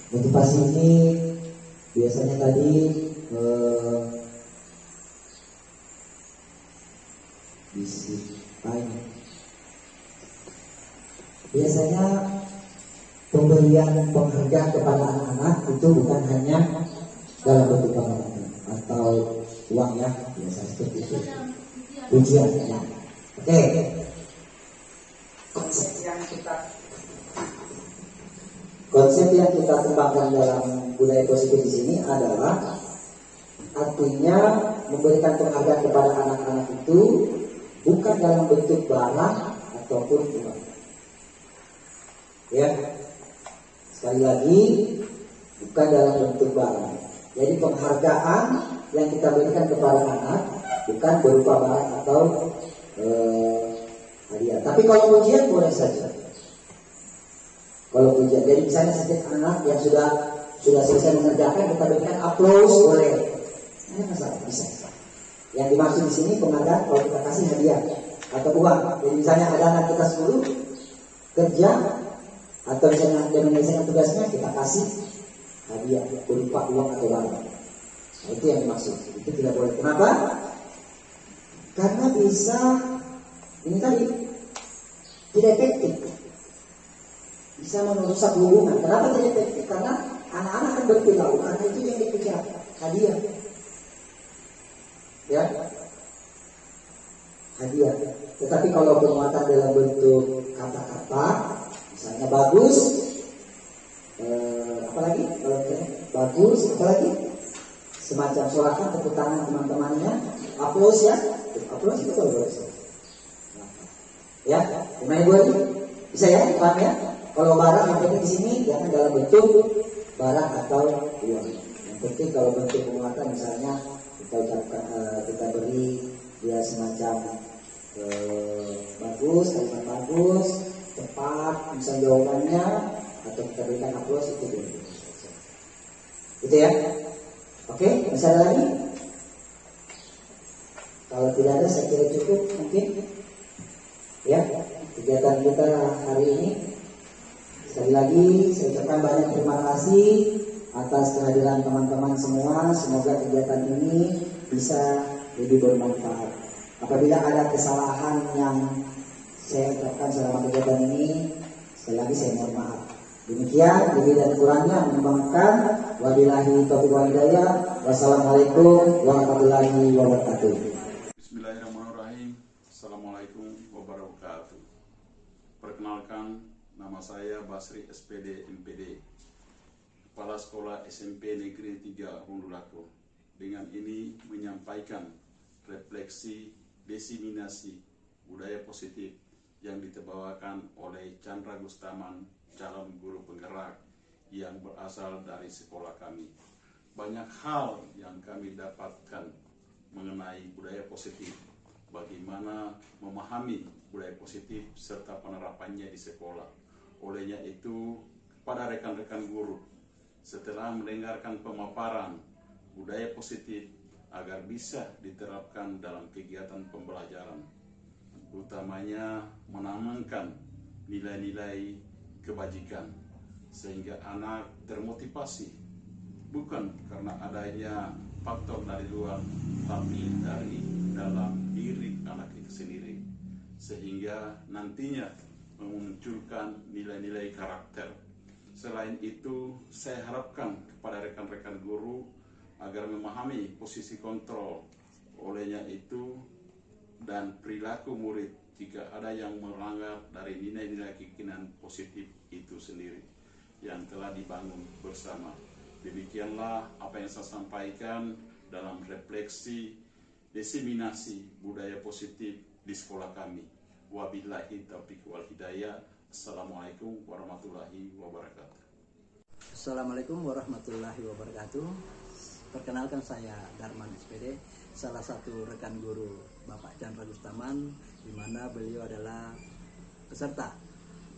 Motivasi ini biasanya tadi biasanya pemberian penghargaan kepada anak-anak itu bukan hanya dalam bentuk penghargaan atau uang ya, biasa seperti itu, pujian ya. Oke. Konsep yang kita kembangkan dalam budaya positif di sini adalah artinya memberikan penghargaan kepada anak-anak itu bukan dalam bentuk barang ataupun uang. Ya, sekali lagi bukan dalam bentuk barang. Jadi penghargaan yang kita berikan kepada anak bukan berupa barang atau hadiah. Tapi kalau ujian boleh saja. Kalau pujian, jadi misalnya setiap anak yang sudah selesai mengerjakan kita berikan aplaus boleh. Ini masalah bisa. Yang dimaksud di sini penghargaan kalau kita kasih hadiah atau uang. Jadi misalnya ada anak kita 10 kerja atau misalnya dia menyelesaikan tugasnya kita kasih hadiah berupa uang atau barang. Nah, itu yang dimaksud. Itu tidak boleh. Kenapa? Karena bisa ini tadi tidak efektif. Bisa merusak hubungan. Kenapa tidak efektif? Karena anak-anak akan berperilaku karena itu yang dikejar, hadiah. Ya, hadiah. Tetapi kalau penguatan dalam bentuk kata-kata, misalnya bagus, apalagi kalau bagus, apalagi semacam sorakan tepuk tangan teman-temannya, aplaus ya, aplaus itu kalau boleh. Ya, gimana ibu ini? Bisa ya, paham ya? Kalau barang yang penting di sini jangan dalam bentuk barang atau uang. Yang penting kalau bentuk penguatan misalnya kita ucapkan, kita beri dia semacam bagus, kalimat bagus, tepat, bisa jawabannya, atau kita berikan aplaus itu dulu. Gitu ya? Oke, masih ada lagi? Kalau tidak ada, saya kira cukup mungkin. Ya, kegiatan kita hari ini. Sekali lagi, saya ucapkan banyak terima kasih atas kehadiran teman-teman semua. Semoga kegiatan ini bisa lebih bermanfaat. Apabila ada kesalahan yang saya ucapkan selama kegiatan ini, sekali lagi saya mohon maaf. Demikian, lebih dan kurangnya menyumbangkan. Wabillahi taufiq wal hidayah. Wassalamualaikum warahmatullahi wabarakatuh. Bismillahirrahmanirrahim. Assalamualaikum wabarakatuh. Perkenalkan, nama saya Basri SPD MPD, Kepala Sekolah SMP Negeri 3 Rundulako. Dengan ini menyampaikan refleksi diseminasi budaya positif yang ditebawakan oleh Chandra Gustaman, calon guru penggerak yang berasal dari sekolah kami. Banyak hal yang kami dapatkan mengenai budaya positif, bagaimana memahami budaya positif serta penerapannya di sekolah. Olehnya itu, kepada rekan-rekan guru, setelah mendengarkan pemaparan budaya positif agar bisa diterapkan dalam kegiatan pembelajaran, utamanya menanamkan nilai-nilai kebajikan sehingga anak termotivasi bukan karena adanya faktor dari luar, tapi dari dalam diri anak itu sendiri, sehingga nantinya memunculkan nilai-nilai karakter. Selain itu, saya harapkan kepada rekan-rekan guru agar memahami posisi kontrol, olehnya itu, dan perilaku murid jika ada yang melanggar dari nilai-nilai keyakinan positif itu sendiri yang telah dibangun bersama. Demikianlah apa yang saya sampaikan dalam refleksi diseminasi budaya positif di sekolah kami. Wabillahi taufiq wal hidayah. Assalamualaikum warahmatullahi wabarakatuh. Assalamualaikum warahmatullahi wabarakatuh. Perkenalkan, saya Darman SPD, salah satu rekan guru Bapak Chandra Gustaman, di mana beliau adalah peserta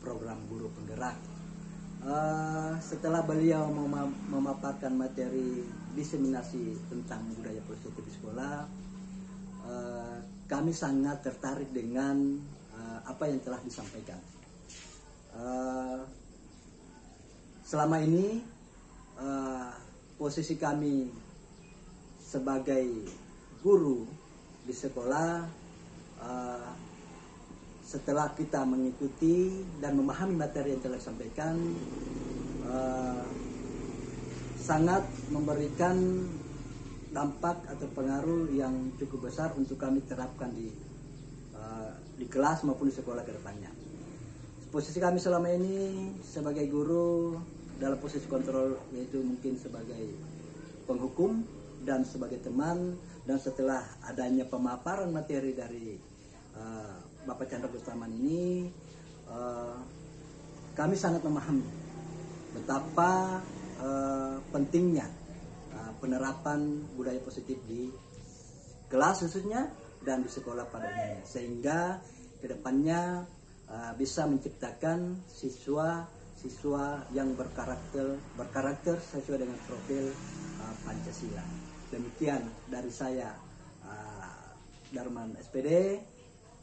program guru penggerak. Setelah beliau memaparkan materi diseminasi tentang budaya positif di sekolah, kami sangat tertarik dengan apa yang telah disampaikan. Selama ini posisi kami sebagai guru di sekolah, setelah kita mengikuti dan memahami materi yang telah disampaikan, sangat memberikan dampak atau pengaruh yang cukup besar untuk kami terapkan di kelas maupun di sekolah ke depannya. Posisi kami selama ini sebagai guru dalam posisi kontrol, yaitu mungkin sebagai penghukum dan sebagai teman. Dan setelah adanya pemaparan materi dari Bapak Chandra Gustaman ini, kami sangat memahami betapa pentingnya penerapan budaya positif di kelas khususnya dan di sekolah pada umumnya, sehingga kedepannya bisa menciptakan siswa yang berkarakter sesuai dengan profil Pancasila. Demikian dari saya, Darman SPD,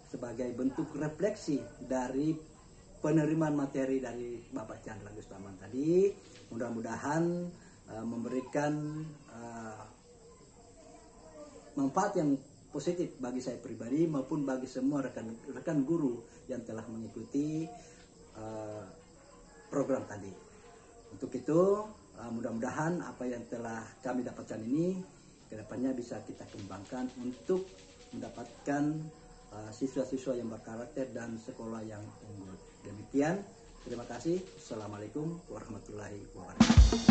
sebagai bentuk refleksi dari penerimaan materi dari Bapak Chandra Gustaman tadi. Mudah-mudahan memberikan manfaat yang positif bagi saya pribadi maupun bagi semua rekan guru yang telah mengikuti program tadi. Untuk itu mudah-mudahan apa yang telah kami dapatkan ini kedepannya bisa kita kembangkan untuk mendapatkan siswa-siswa yang berkarakter dan sekolah yang unggul. Demikian, terima kasih. Assalamualaikum warahmatullahi wabarakatuh.